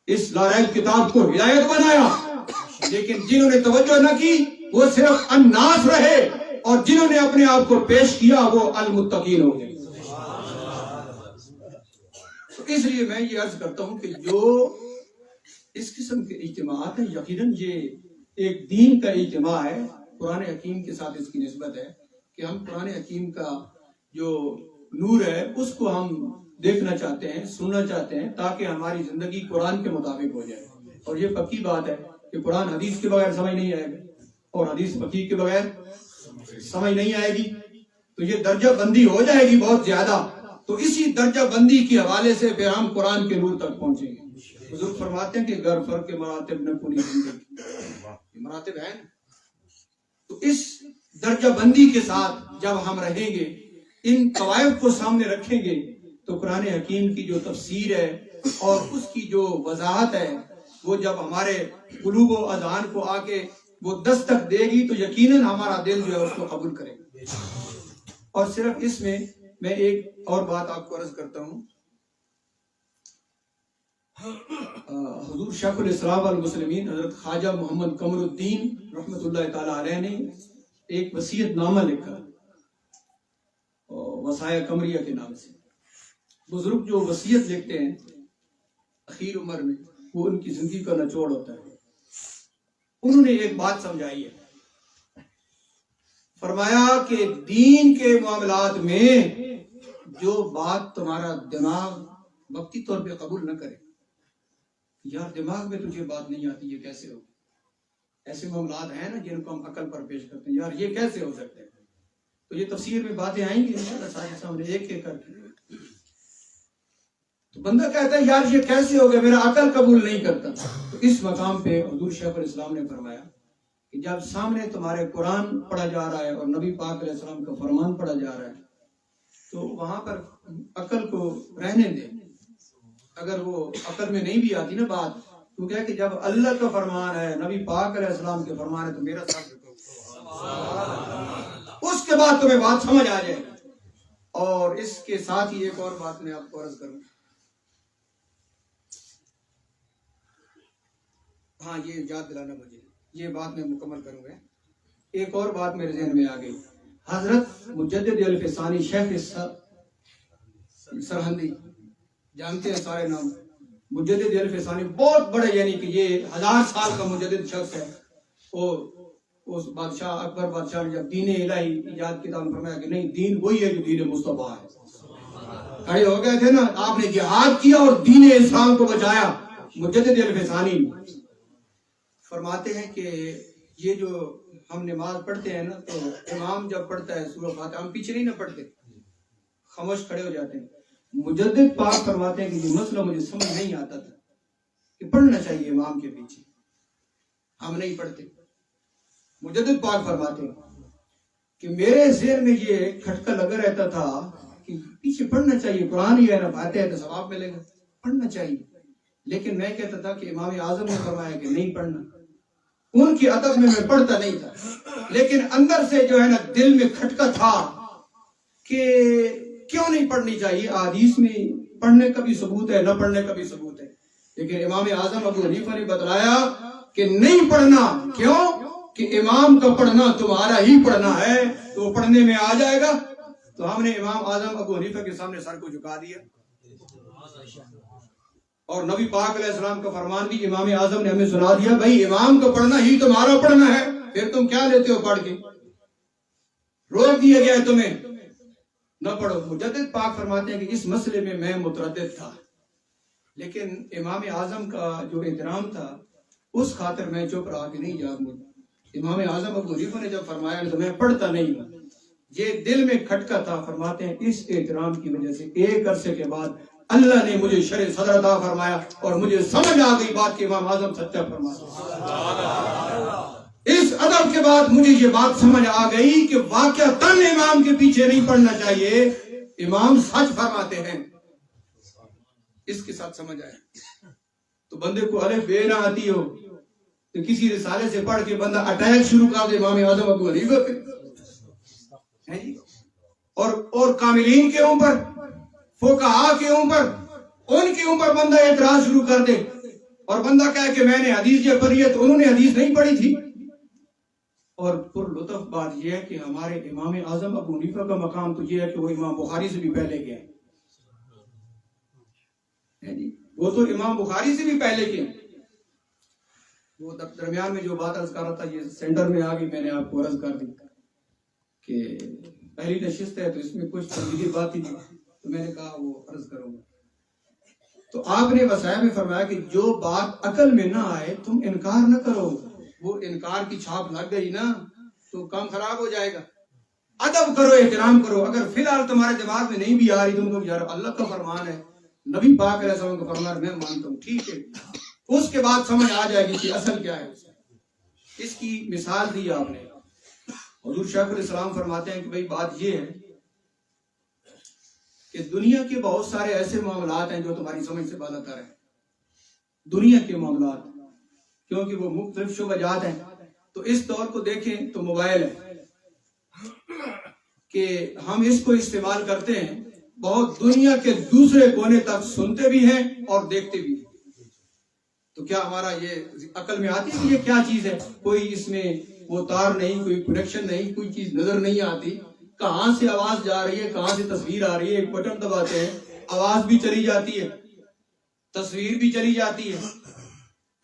اس لاریب کتاب کو ہدایت بنایا، لیکن جنہوں نے توجہ نہ کی وہ صرف الناس رہے، اور جنہوں نے اپنے آپ کو پیش کیا وہ المتقین ہو گئے. تو اس لیے میں یہ عرض کرتا ہوں کہ جو اس قسم کے اجتماعات ہیں، یقیناً یہ ایک دین کا اجتماع ہے. قرآن حکیم کے ساتھ اس کی نسبت ہے کہ ہم قرآن حکیم کا جو نور ہے اس کو ہم دیکھنا چاہتے ہیں، سننا چاہتے ہیں، تاکہ ہماری زندگی قرآن کے مطابق ہو جائے. اور یہ پکی بات ہے کہ قرآن حدیث کے بغیر سمجھ نہیں آئے گا اور حدیث فقیہ کے بغیر سمجھ نہیں آئے گی. تو یہ درجہ بندی ہو جائے گی بہت زیادہ. تو اسی درجہ بندی کے حوالے سے پھر ہم قرآن کے نور تک پہنچیں گے. حضور فرماتے ہیں کہ گر فرق کے مراتب نہ پوری زندگی، مراتب ہیں. تو اس درجہ بندی کے ساتھ جب ہم رہیں گے، ان قواعد کو سامنے رکھیں گے، تو قرآن حکیم کی جو تفسیر ہے اور اس کی جو وضاحت ہے وہ جب ہمارے قلوب و اذہان کو آ کے وہ دستک دے گی تو یقیناً ہمارا دل جو ہے اس کو قبول کرے گا. اور صرف اس میں ایک اور بات آپ کو عرض کرتا ہوں. حضور شیخ الاسلام والمسلمین حضرت خواجہ محمد قمر الدین رحمۃ اللہ تعالی علیہ نے ایک وصیت نامہ لکھا وصایا قمریہ کے نام سے. بزرگ جو وصیت لکھتے ہیں اخیر عمر میں وہ ان کی زندگی کا نچوڑ ہوتا ہے. انہوں نے ایک بات سمجھائی ہے، فرمایا کہ دین کے معاملات میں جو بات تمہارا دماغ وقتی طور پہ قبول نہ کرے، یار دماغ میں تجھے بات نہیں آتی، یہ کیسے ہو؟ ایسے معاملات ہیں نا جن کو ہم عقل پر پیش کرتے ہیں، یار یہ کیسے ہو سکتے ہیں؟ تو یہ تفسیر میں باتیں آئیں گی انشاءاللہ سارے سامنے ایک ایک کر کے. تو بندہ کہتا ہے یار یہ کیسے ہو گیا، میرا عقل قبول نہیں کرتا. تو اس مقام پہ حضور شیخ الاسلام نے فرمایا کہ جب سامنے تمہارے قرآن پڑھا جا رہا ہے اور نبی پاک علیہ السلام کا فرمان پڑھا جا رہا ہے تو وہاں پر عقل کو رہنے دے. اگر وہ عقل میں نہیں بھی آتی نا بات، تو کہہ کہ جب اللہ کا فرمان ہے، نبی پاک علیہ السلام کے فرمان ہے تو میرا ساتھ رکھو، اس کے بعد تمہیں بات سمجھ آ جائے. اور اس کے ساتھ ہی ایک اور بات میں آپ کو عرض کروں. ہاں یہ یاد دلانا مجھے، یہ بات میں مکمل کروں گا. ایک اور بات میرے ذہن میں آ گئی. حضرت مجدد الفسانی شیخ سرہندی، جانتے ہیں سارے نام. مجدد الفسانی بہت بڑے، یعنی کہ یہ 1000 سال کا مجدد شخص ہے. وہ اس بادشاہ اکبر بادشاہ نے جب دین الہی ایجاد کی تو فرمایا کہ نہیں، دین وہی ہے جو دین مصطفیٰ ہے. کھڑے ہو گئے تھے نا، آپ نے جہاد کیا اور دین اسلام کو بچایا. مجدد الفسانی فرماتے ہیں کہ یہ جو ہم نماز پڑھتے ہیں نا تو امام جب پڑھتا ہے سورہ فاتحہ ہم پیچھے نہیں نہ پڑھتے، خاموش کھڑے ہو جاتے ہیں. مجدد پاک فرماتے ہیں کہ یہ مسئلہ مجھے سمجھ نہیں آتا تھا کہ پڑھنا چاہیے امام کے پیچھے، ہم نہیں پڑھتے. مجدد پاک فرماتے ہیں کہ میرے ذہن میں یہ کھٹکا لگا رہتا تھا کہ پیچھے پڑھنا چاہیے، قرآن ہی ہے نا، فاتحہ ہے تو ثواب ملے گا، پڑھنا چاہیے. لیکن میں کہتا تھا کہ امام اعظم نے فرمایا کہ نہیں پڑھنا. ان کی ادب میں پڑھتا نہیں تھا، لیکن اندر سے جو ہے نا دل میں کھٹکا تھا کہ کیوں نہیں پڑھنی چاہیے. حدیث میں پڑھنے کا بھی ثبوت ہے، نہ پڑھنے کا بھی ثبوت ہے، لیکن امام اعظم ابو حنیفہ نے بتلایا کہ نہیں پڑھنا. کیوں کہ امام کا پڑھنا تمہارا ہی پڑھنا ہے، تو وہ پڑھنے میں آ جائے گا. تو ہم نے امام اعظم ابو حنیفہ کے سامنے سر کو جھکا دیا. اور نبی پاک علیہ السلام کا فرمان بھی امام اعظم نے ہمیں سنا دیا، بھائی امام کا پڑھنا ہی تمہارا پڑھنا ہے، پھر تم کیا لیتے ہو پڑھ کے؟ روک دیا گیا ہے تمہیں، نہ پڑھو. مجدد پاک فرماتے ہیں کہ اس مسئلے میں متردد تھا، لیکن امام اعظم کا جو احترام تھا اس خاطر میں چپ رہا کہ نہیں جاؤں. امام اعظم ابو حنیفہ نے جب فرمایا تو میں پڑھتا نہیں ہوں، یہ دل میں کھٹکا تھا. فرماتے ہیں اس احترام کی وجہ سے ایک عرصے کے بعد اللہ نے مجھے شرع صدر عطا فرمایا اور مجھے سمجھ آ گئی بات کہ امام اعظم سچا فرمایا. اس ادب کے بعد مجھے یہ بات سمجھ آ گئی کہ واقعتاً امام کے پیچھے نہیں پڑھنا چاہیے، امام سچ فرماتے ہیں. اس کے ساتھ سمجھ آیا. تو بندے کو الف بے نہ آتی ہو تو کسی رسالے سے پڑھ کے بندہ اٹیک شروع کر دے امام اعظم ابو حنیفہ پہ، اور کاملین کے اوپر، فقہاء کے اوپر، ان کے اوپر بندہ اعتراض شروع کر دے اور بندہ کہے کہ میں نے حدیث یہ پڑھی ہے تو انہوں نے حدیث نہیں پڑھی تھی. اور پر لطف بات یہ ہے کہ ہمارے امام اعظم ابو حنیفہ کا مقام تو یہ ہے کہ وہ امام بخاری سے بھی پہلے گئے، وہ تو امام بخاری سے بھی پہلے کے. وہ درمیان میں جو بات عرض کر رہا تھا یہ سینٹر میں آ گئی، میں نے آپ کو عرض کر دی کہ پہلی نشست ہے تو اس میں کچھ تنقیدی بات ہی تھی تو میں نے کہا وہ عرض کروں گا. تو آپ نے وصایا میں فرمایا کہ جو بات عقل میں نہ آئے تم انکار نہ کرو. وہ انکار کی چھاپ لگ گئی نا تو کام خراب ہو جائے گا. ادب کرو، احترام کرو. اگر فی الحال تمہارے دماغ میں نہیں بھی آ رہی تم کو یار اللہ کا فرمان ہے، نبی پاک علیہ السلام کا فرمان میں مانتا ہوں، ٹھیک ہے، اس کے بعد سمجھ آ جائے گی کہ اصل کیا ہے. اس کی مثال دی آپ نے. حضور شیخ الاسلام فرماتے ہیں کہ بھئی بات یہ ہے کہ دنیا کے بہت سارے ایسے معاملات ہیں جو تمہاری سمجھ سے بالا تر ہیں. دنیا کے معاملات کیونکہ وہ مختلف شعبات ہیں. تو اس دور کو دیکھیں تو موبائل ہے کہ ہم اس کو استعمال کرتے ہیں، بہت دنیا کے دوسرے کونے تک سنتے بھی ہیں اور دیکھتے بھی ہیں. تو کیا ہمارا یہ عقل میں آتی ہے کہ یہ کیا چیز ہے؟ کوئی اس میں وہ تار نہیں، کوئی کنیکشن نہیں، کوئی چیز نظر نہیں آتی، کہاں سے آواز جا رہی ہے، کہاں سے تصویر آ رہی ہے، ایک بٹن دباتے ہیں آواز بھی چلی جاتی ہے، تصویر بھی چلی جاتی ہے.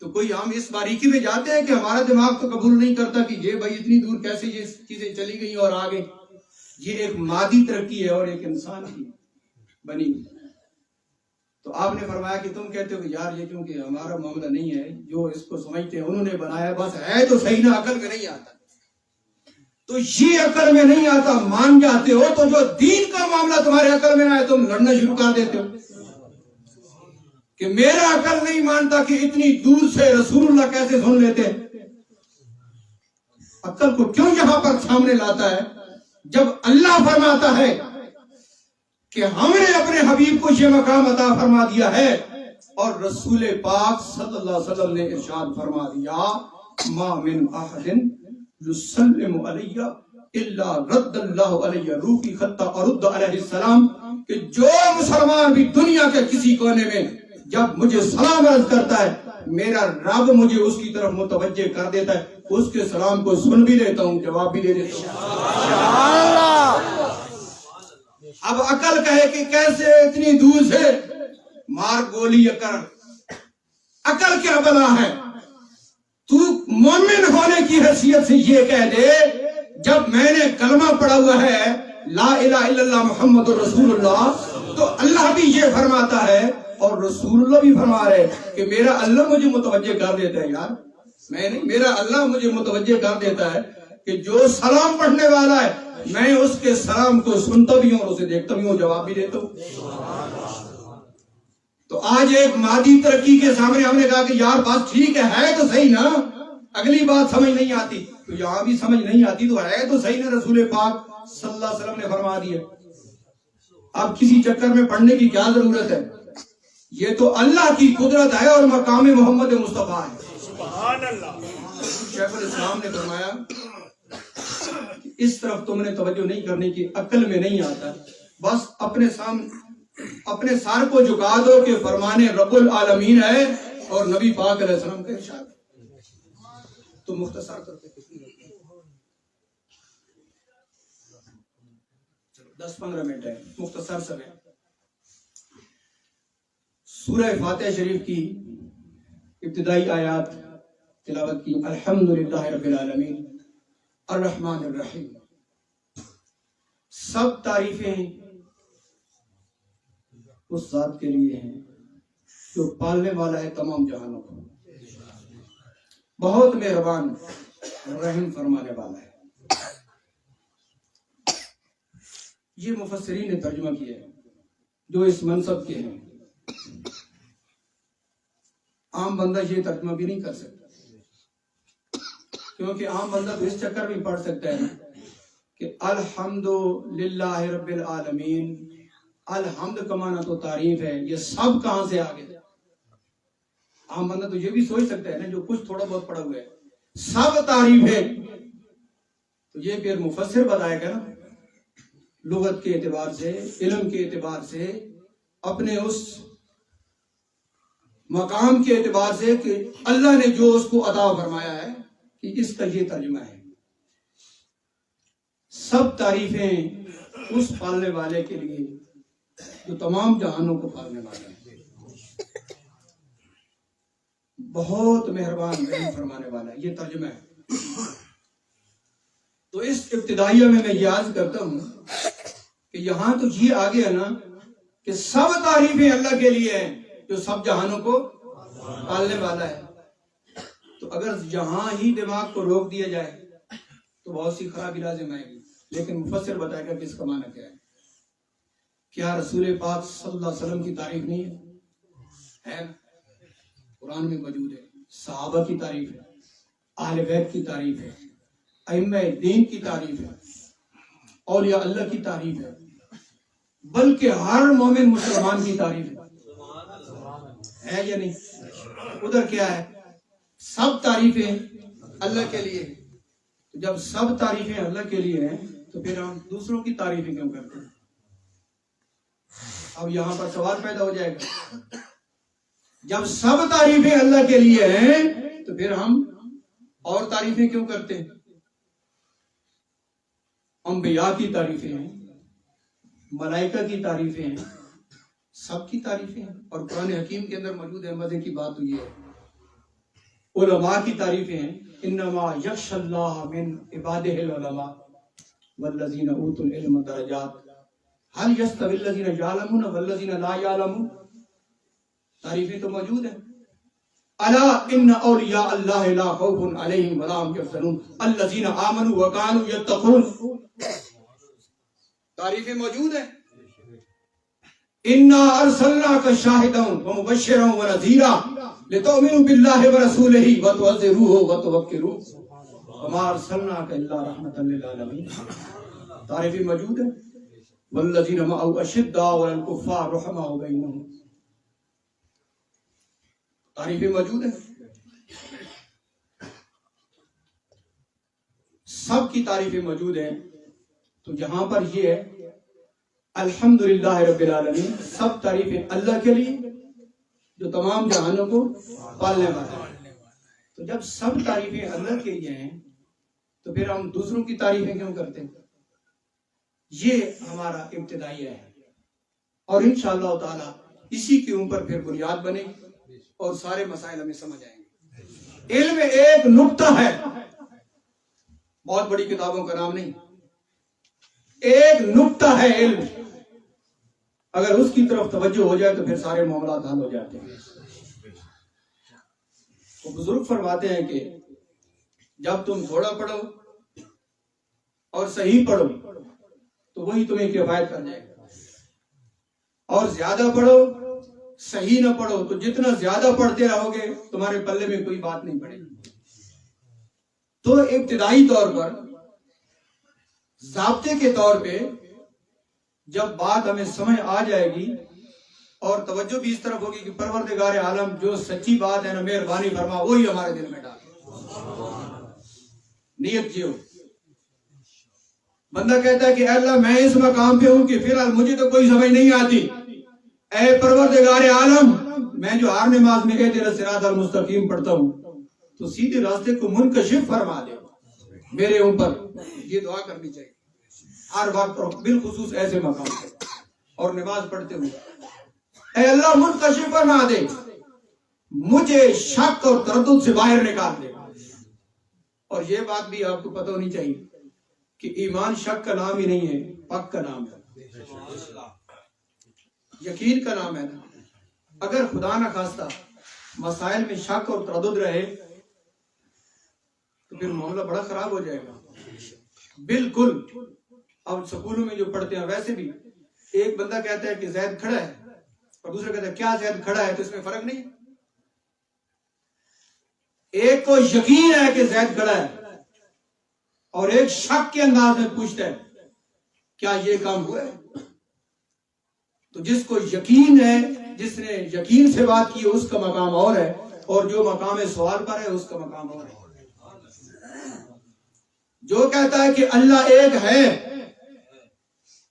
تو کوئی ہم اس باریکی میں جاتے ہیں کہ ہمارا دماغ تو قبول نہیں کرتا کہ یہ بھائی اتنی دور کیسے یہ چیزیں چلی گئی اور آگے. یہ ایک مادی ترقی ہے اور ایک انسان کی بنی. تو آپ نے فرمایا کہ تم کہتے ہو کہ یار یہ کیونکہ ہمارا معاملہ نہیں ہے، جو اس کو سمجھتے ہیں انہوں نے بنایا، بس ہے تو صحیح نہ، عقل میں نہیں آتا. تو یہ عقل میں نہیں آتا مان جاتے ہو، تو جو دین کا معاملہ تمہارے عقل میں نہ آئے تم لڑنا شروع کر دیتے ہو کہ میرا عقل نہیں مانتا کہ اتنی دور سے رسول اللہ کیسے سن لیتے ہیں. عقل کو کیوں یہاں پر سامنے لاتا ہے جب اللہ فرماتا ہے کہ ہم نے اپنے حبیب کو یہ مقام عطا فرما دیا ہے، اور رسول پاک صلی اللہ علیہ وسلم نے ارشاد فرما دیا ما من احد یسلم علی الا رد اللہ علیہ روحی حتی ارد علیہ السلام، کہ جو مسلمان بھی دنیا کے کسی کونے میں جب مجھے سلام عرض کرتا ہے، میرا رب مجھے اس کی طرف متوجہ کر دیتا ہے، اس کے سلام کو سن بھی لیتا ہوں، جواب بھی دے دیتا ہوں. اب عقل کہے کہ کیسے اتنی دور سے مار گولی کر، عقل کیا بلا ہے. تو مومن ہونے کی حیثیت سے یہ کہہ دے جب میں نے کلمہ پڑھا ہوا ہے لا الہ الا اللہ محمد رسول اللہ، تو اللہ بھی یہ فرماتا ہے اور رسول اللہ بھی فرما رہے کہ میرا اللہ مجھے متوجہ کر دیتا ہے. یار میں نہیں، میرا اللہ مجھے متوجہ کر دیتا ہے کہ جو سلام پڑھنے والا ہے میں اس کے سلام کو سنتا بھی ہوں اور اسے دیکھتا بھی ہوں، جواب بھی دیتا ہوں. تو آج ایک مادی ترقی کے سامنے ہم نے کہا کہ یار بات ٹھیک ہے تو صحیح نا، اگلی بات سمجھ نہیں آتی، تو یہاں بھی سمجھ نہیں آتی تو ہے تو صحیح نا، رسول پاک صلی اللہ علیہ وسلم نے فرما دیا. اب کسی چکر میں پڑھنے کی کیا ضرورت ہے، یہ تو اللہ کی قدرت ہے اور مقام محمد مصطفیٰ ہے. سبحان اللہ. شیخ الاسلام نے فرمایا اس طرف تم نے توجہ نہیں کرنے کی، عقل میں نہیں آتا، بس اپنے سار کو جھکا دو کہ فرمانے رب العالمین ہے اور نبی پاک علیہ السلام کا ارشاد. تو مختصر کرتے 10-15 منٹ ہے، مختصر سمے. سورہ فاتحہ شریف کی ابتدائی آیات تلاوت کی. الحمدللہ رب العالمین الرحمن الرحیم. سب تعریفیں اس ذات کے لیے ہیں جو پالنے والا ہے تمام جہانوں کو، بہت مہربان رحم فرمانے والا ہے. یہ مفسرین نے ترجمہ کیا ہے جو اس منصب کے ہیں. عام بندہ یہ ترجمہ بھی نہیں کر سکتا، کیونکہ عام بندہ تو اس چکر میں پڑھ سکتا ہے کہ الحمد للہ رب العالمین. الحمد کا معنی تو تعریف ہے، یہ سب کہاں سے آگے؟ عام بندہ تو یہ بھی سوچ سکتا ہے نا جو کچھ تھوڑا بہت پڑھا ہوا ہے، سب تعریف ہے. تو یہ پھر مفسر بتائے گا نا لغت کے اعتبار سے، علم کے اعتبار سے، اپنے اس مقام کے اعتبار سے کہ اللہ نے جو اس کو عطا فرمایا ہے کہ اس کا یہ ترجمہ ہے. سب تعریفیں اس پالنے والے کے لیے جو تمام جہانوں کو پالنے والا ہے، بہت مہربان رحم فرمانے والا ہے. یہ ترجمہ ہے. تو اس ابتدائیہ میں یہ عرض کرتا ہوں کہ یہاں تو یہ آ گیا نا کہ سب تعریفیں اللہ کے لیے ہیں جو سب جہانوں کو پالنے والا ہے. تو اگر یہاں ہی دماغ کو روک دیا جائے تو بہت سی خرابی لازم آئے گی. لیکن مفسر بتائے گا کہ اس کا معنی کیا ہے. کیا رسول پاک صلی اللہ علیہ وسلم کی تعریف نہیں ہے؟ قرآن میں موجود ہے. صحابہ کی تعریف ہے، اہل بیت کی تعریف ہے، ائمہ دین کی تعریف ہے، اولیاء اللہ کی تعریف ہے، بلکہ ہر مومن مسلمان کی تعریف ہے یا نہیں؟ ادھر کیا ہے؟ سب تعریفیں اللہ کے لیے. جب سب تعریفیں اللہ کے لیے ہیں تو پھر ہم دوسروں کی تعریفیں کیوں کرتے ہیں؟ اب یہاں پر سوال پیدا ہو جائے گا. جب سب تعریفیں اللہ کے لیے ہیں تو پھر ہم اور تعریفیں کیوں کرتے ہیں؟ انبیاء کی تعریفیں ہیں، ملائکہ کی تعریفیں ہیں، سب کی تعریفیں ہیں، اور قرآن حکیم کے اندر موجود ہے۔ مزے کی بات تو یہ ہے، علماء کی تعریفیں ہیں، انما یخشی اللہ من عبادہ العلماء والذین اوتوا العلم درجات هل یستوی الذین یعلمون والذین لا یعلمون، تعریفیں تو موجود ہیں۔ الا ان اولیاء اللہ لا خوف علیہم ولا هم یحزنون الذین آمنوا وکانوا یتقون، تعریفیں موجود ہیں۔ انا ارسلناک شاہدا ومبشرا ونذیرا لتؤمنوا باللہ ورسولہ وتعزروہ وتوقروہ وما ارسلناک الا رحمۃ للعالمین، تعریفیں موجود ہیں۔ والذین معه اشداء علی الکفار رحماء بینہم، تعریفیں موجود ہیں۔ سب کی تعریفیں موجود ہیں۔ تو یہاں پر یہ ہے الحمدللہ رب العالمین، سب تعریفیں اللہ کے لیے جو تمام جہانوں کو پالنے والا ہے۔ تو جب سب تعریفیں اللہ کے لیے ہیں تو پھر ہم دوسروں کی تعریفیں کیوں کرتے ہیں؟ یہ ہمارا ابتدائی ہے، اور انشاءاللہ تعالی اسی کے اوپر پھر بنیاد بنے گی اور سارے مسائل ہمیں سمجھ آئیں گے۔ علم ایک نقطہ ہے، بہت بڑی کتابوں کا نام نہیں، ایک نقطہ ہے علم، اگر اس کی طرف توجہ ہو جائے تو پھر سارے معاملات حل ہو جاتے ہیں۔ وہ بزرگ فرماتے ہیں کہ جب تم تھوڑا پڑھو اور صحیح پڑھو تو وہی تمہیں کفایت کر جائے گا، اور زیادہ پڑھو صحیح نہ پڑھو تو جتنا زیادہ پڑھتے رہو گے تمہارے پلے میں کوئی بات نہیں پڑے گی۔ تو ابتدائی طور پر ضابطے کے طور پہ جب بات ہمیں سمجھ آ جائے گی اور توجہ بھی اس طرف ہوگی کہ پروردگار عالم جو سچی بات ہے نا مہربانی فرما وہی ہمارے دل میں ڈال، نیت یہ ہو۔ بندہ کہتا ہے کہ اے اللہ میں اس مقام پہ ہوں کہ فی الحال مجھے تو کوئی سمجھ نہیں آتی، اے پروردگار عالم میں جو ہر نماز میں اہدنا الصراط المستقیم پڑھتا ہوں تو سیدھے راستے کو منکشف فرما دے میرے اوپر، یہ دعا کرنی چاہیے ہر وقت، اور بالخصوص ایسے مقام پہ اور نماز پڑھتے ہوئے۔ اے اللہ منکشف فرما دے، مجھے شک اور تردد سے باہر نکال دے۔ اور یہ بات بھی آپ کو پتہ ہونی چاہیے کہ ایمان شک کا نام ہی نہیں ہے، پک کا نام ہے، یقین کا نام ہے نا۔ اگر خدا نہ خواستہ مسائل میں شک اور تردد رہے تو پھر معاملہ بڑا خراب ہو جائے گا۔ بالکل اب سکولوں میں جو پڑھتے ہیں ویسے بھی ایک بندہ کہتا ہے کہ زید کھڑا ہے اور دوسرا کہتا ہے کیا زید کھڑا ہے، تو اس میں فرق نہیں۔ ایک کو یقین ہے کہ زید کھڑا ہے اور ایک شک کے انداز میں پوچھتا ہے کیا یہ کام ہوا ہے۔ تو جس کو یقین ہے، جس نے یقین سے بات کی اس کا مقام اور ہے، اور جو مقام سوال پر ہے اس کا مقام اور ہے۔ جو کہتا ہے کہ اللہ ایک ہے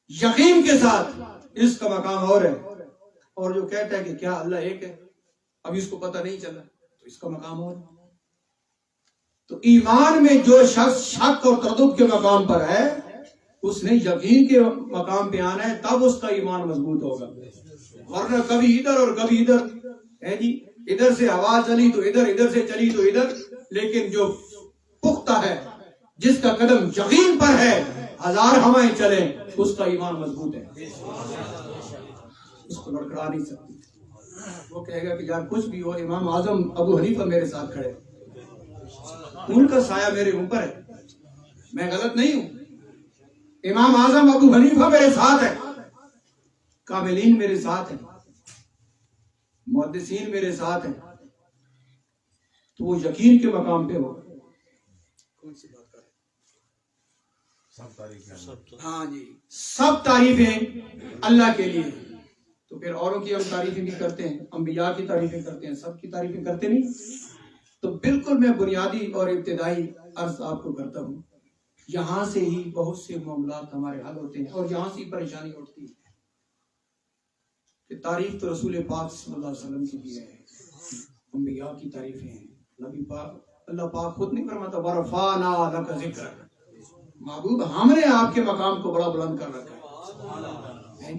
یقین کے ساتھ اس کا مقام اور ہے، اور جو کہتا ہے کہ کیا اللہ ایک ہے اب اس کو پتہ نہیں چلا تو اس کا مقام اور ہے۔ تو ایمان میں جو شخص شک اور تردد کے مقام پر ہے اس نے یقین کے مقام پہ آنا ہے، تب اس کا ایمان مضبوط ہوگا، ورنہ کبھی ادھر اور کبھی ادھر ہے جی، ادھر سے ہوا چلی تو ادھر، ادھر سے چلی تو ادھر۔ لیکن جو پختہ ہے، جس کا قدم یقین پر ہے، ہزار ہوائیں چلیں اس کا ایمان مضبوط ہے، اس کو لڑکھڑا نہیں سکتی۔ وہ کہے گا کہ یار کچھ بھی ہو امام اعظم ابو حنیفہ میرے ساتھ کھڑے، ان کا سایہ میرے اوپر ہے، میں غلط نہیں ہوں، امام اعظم ابو حنیفہ میرے ساتھ ہے، کاملین میرے ساتھ ہیں، محدثین میرے ساتھ ہیں۔ تو وہ یقین کے مقام پہ ہو۔ کون سی بات کر رہے ہیں؟ ہاں جی، سب تعریفیں اللہ کے لیے، تو پھر اوروں کی ہم تعریفیں بھی کرتے ہیں، انبیاء کی تعریفیں کرتے ہیں، سب کی تعریفیں کرتے نہیں۔ تو بالکل میں بنیادی اور ابتدائی عرض آپ کو کرتا ہوں، یہاں سے ہی بہت سے معاملات ہمارے حل ہوتے ہیں، اور یہاں سے پریشانی اٹھتی ہے کہ تعریف تو رسول پاک صلی اللہ علیہ وسلم کی بھی ہے، انبیاء کی تعریفیں ہیں، نبی پاک اللہ پاک خود نہیں فرماتا وَرَفَعْنَا لَكَ ذِكْرَكَ، محبوب ہم نے آپ کے مقام کو بڑا بلند کر رکھا ہے.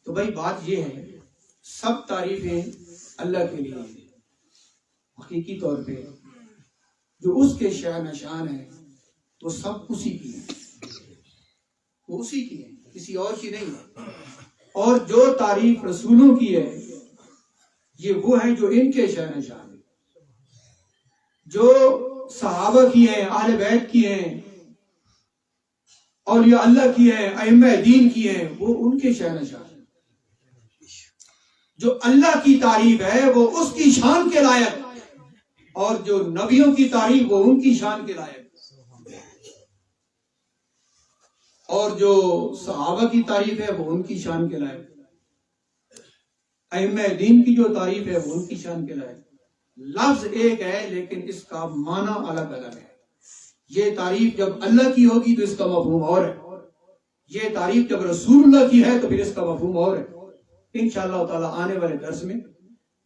تو بھائی بات یہ ہے، سب تعریفیں اللہ کے لیے ہیں. حقیقی طور پہ جو اس کے شان نشان ہے وہ سب اسی کی ہے، وہ اسی کی ہے، کسی اور کی نہیں ہے. اور جو تعریف رسولوں کی ہے یہ وہ ہیں جو ان کے شان نشان ہے. جو صحابہ کی ہیں، اہل بیت کی ہیں، اولیاء اللہ کی ہیں، ائمہ دین کی ہیں، وہ ان کے شان نشان ہے. جو اللہ کی تعریف ہے وہ اس کی شان کے لائق، اور جو نبیوں کی تعریف وہ ان کی شان کے لائق، اور جو صحابہ کی تعریف ہے وہ ان کی شان کے لائق، ائمہ دین کی جو تعریف ہے وہ ان کی شان کے لائق. لفظ ایک ہے لیکن اس کا معنی الگ الگ ہے. یہ تعریف جب اللہ کی ہوگی تو اس کا مفہوم اور ہے، یہ تعریف جب رسول اللہ کی ہے تو پھر اس کا مفہوم اور ہے. انشاءاللہ تعالی آنے والے درس میں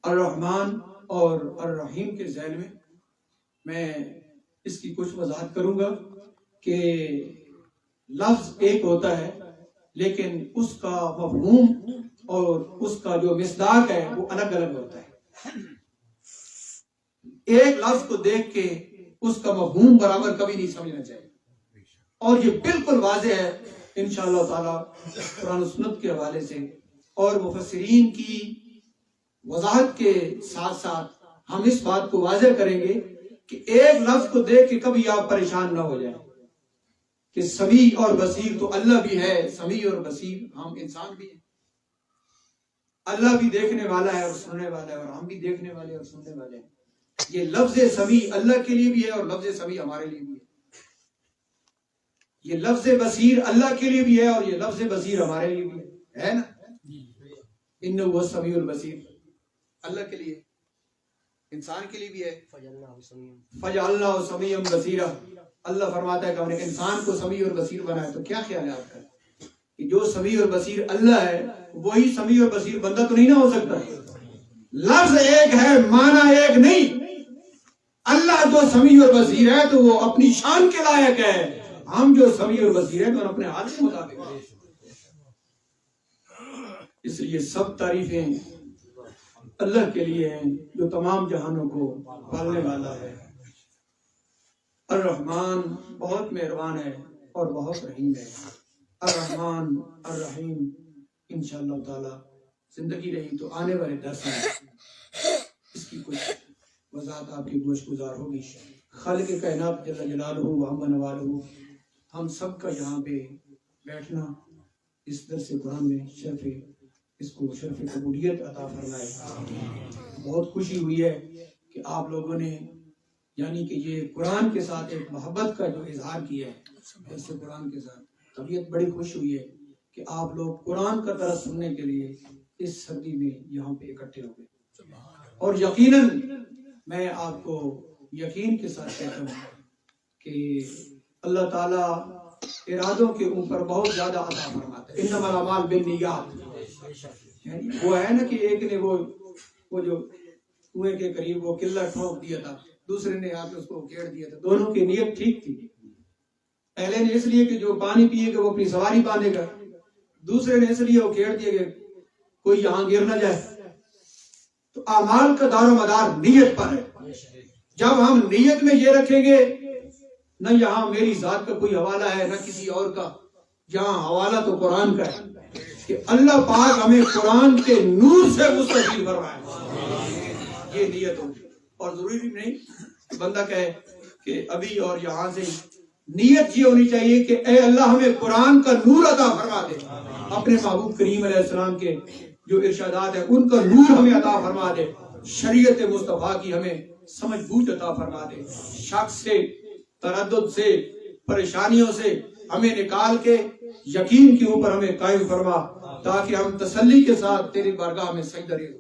الرحمن اور الرحیم کے ذیل میں اس کی کچھ وضاحت کروں گا کہ لفظ ایک ہوتا ہے لیکن اس کا مفہوم اور اس کا جو مصداق ہے وہ الگ الگ ہوتا ہے. ایک لفظ کو دیکھ کے اس کا مفہوم برابر کبھی نہیں سمجھنا چاہیے، اور یہ بالکل واضح ہے انشاءاللہ تعالی قرآن و سنت کے حوالے سے اور مفسرین کی وضاحت کے ساتھ ساتھ ہم اس بات کو واضح کریں گے کہ ایک لفظ کو دیکھ کے کبھی آپ پریشان نہ ہو جائیں کہ سمیع اور بصیر تو اللہ بھی ہے، سمیع اور بصیر ہم انسان بھی ہیں. اللہ بھی دیکھنے والا ہے اور سننے والا ہے، اور ہم بھی دیکھنے والے اور سننے والے ہیں. یہ لفظ سمیع اللہ کے لیے بھی ہے اور لفظ سمیع ہمارے لیے بھی ہے. یہ لفظ بصیر اللہ کے لیے بھی ہے اور یہ لفظ بصیر ہمارے لیے بھی ہے نا. انہ هو السمیع البصیر اللہ کے لیے، انسان کے لیے بھی ہے. فجعلناہ سمیعا بصیرا، اللہ فرماتا ہے کہ ہم نے انسان کو سمیع اور بصیر بنایا. تو کیا خیال ہے آپ کا کہ جو سمیع اور بصیر اللہ ہے وہی سمیع اور بصیر بندہ تو نہیں نہ ہو سکتا؟ لفظ ایک ہے، معنی ایک نہیں. اللہ جو سمیع اور بصیر ہے تو وہ اپنی شان کے لائق ہے، ہم جو سمیع اور بصیر ہیں تو اپنے حال کے مطابق ہیں. اس لیے سب تعریفیں اللہ کے لیے ہیں جو تمام جہانوں کو پالنے والا ہے. الرحمن بہت مہربان ہے اور بہت رحیم ہے. الرحمن الرحیم انشاءاللہ تعالی زندگی رہی تو آنے والے درس میں اس کی کچھ وضاحت آپ کی گوش گزار ہوگی. خالق کائنات جل جلالہ و عم نوالہ ہم سب کا یہاں پہ بیٹھنا اس درس قرآن میں اس کو شرف قبولیت عطا فرمائے. بہت خوشی ہوئی ہے کہ آپ لوگوں نے یعنی کہ یہ قرآن کے ساتھ ایک محبت کا جو اظہار کیا ہے، اس قرآن کے ساتھ طبیعت بڑی خوش ہوئی ہے کہ آپ لوگ قرآن کا درس سننے کے لیے اس سردی میں یہاں پہ اکٹھے ہو گئے. اور یقیناً میں آپ کو یقین کے ساتھ کہتا ہوں کہ اللہ تعالیٰ ارادوں کے اوپر بہت زیادہ عطا فرماتا ہے. انما الاعمال بالنیات، وہ ہے نا کہ ایک نے وہ جو کنویں کے قریب وہ قلعہ ٹھوک دیا تھا، دوسرے نے آ کے اس کو گھیر دیا تھا. دونوں کی نیت ٹھیک تھی. پہلے نے اس لیے کہ جو پانی پیے گا وہ اپنی سواری باندھے گا، دوسرے نے اس لیے وہ گھیر دیا کہ کوئی یہاں گر نہ جائے. تو اعمال کا دار و مدار نیت پر ہے. جب ہم نیت میں یہ رکھیں گے نہ یہاں میری ذات کا کوئی حوالہ ہے نہ کسی اور کا، جہاں حوالہ تو قرآن کا ہے کہ اللہ پاک ہمیں قرآن کے نور سے مستفید فرمائے، یہ نیت ہوگی. اور ضروری نہیں بندہ کہے کہ ابھی اور یہاں سے، نیت یہ ہونی چاہیے کہ اے اللہ ہمیں قرآن کا نور عطا فرما دے، اپنے محبوب کریم علیہ السلام کے جو ارشادات ہیں ان کا نور ہمیں عطا فرما دے، شریعت مصطفیٰ کی ہمیں سمجھ بوجھ عطا فرما دے، شک سے، تردد سے، پریشانیوں سے ہمیں نکال کے یقین کے اوپر ہمیں قائم فرما تاکہ ہم تسلی کے ساتھ تیری بارگاہ میں سجدہ ریز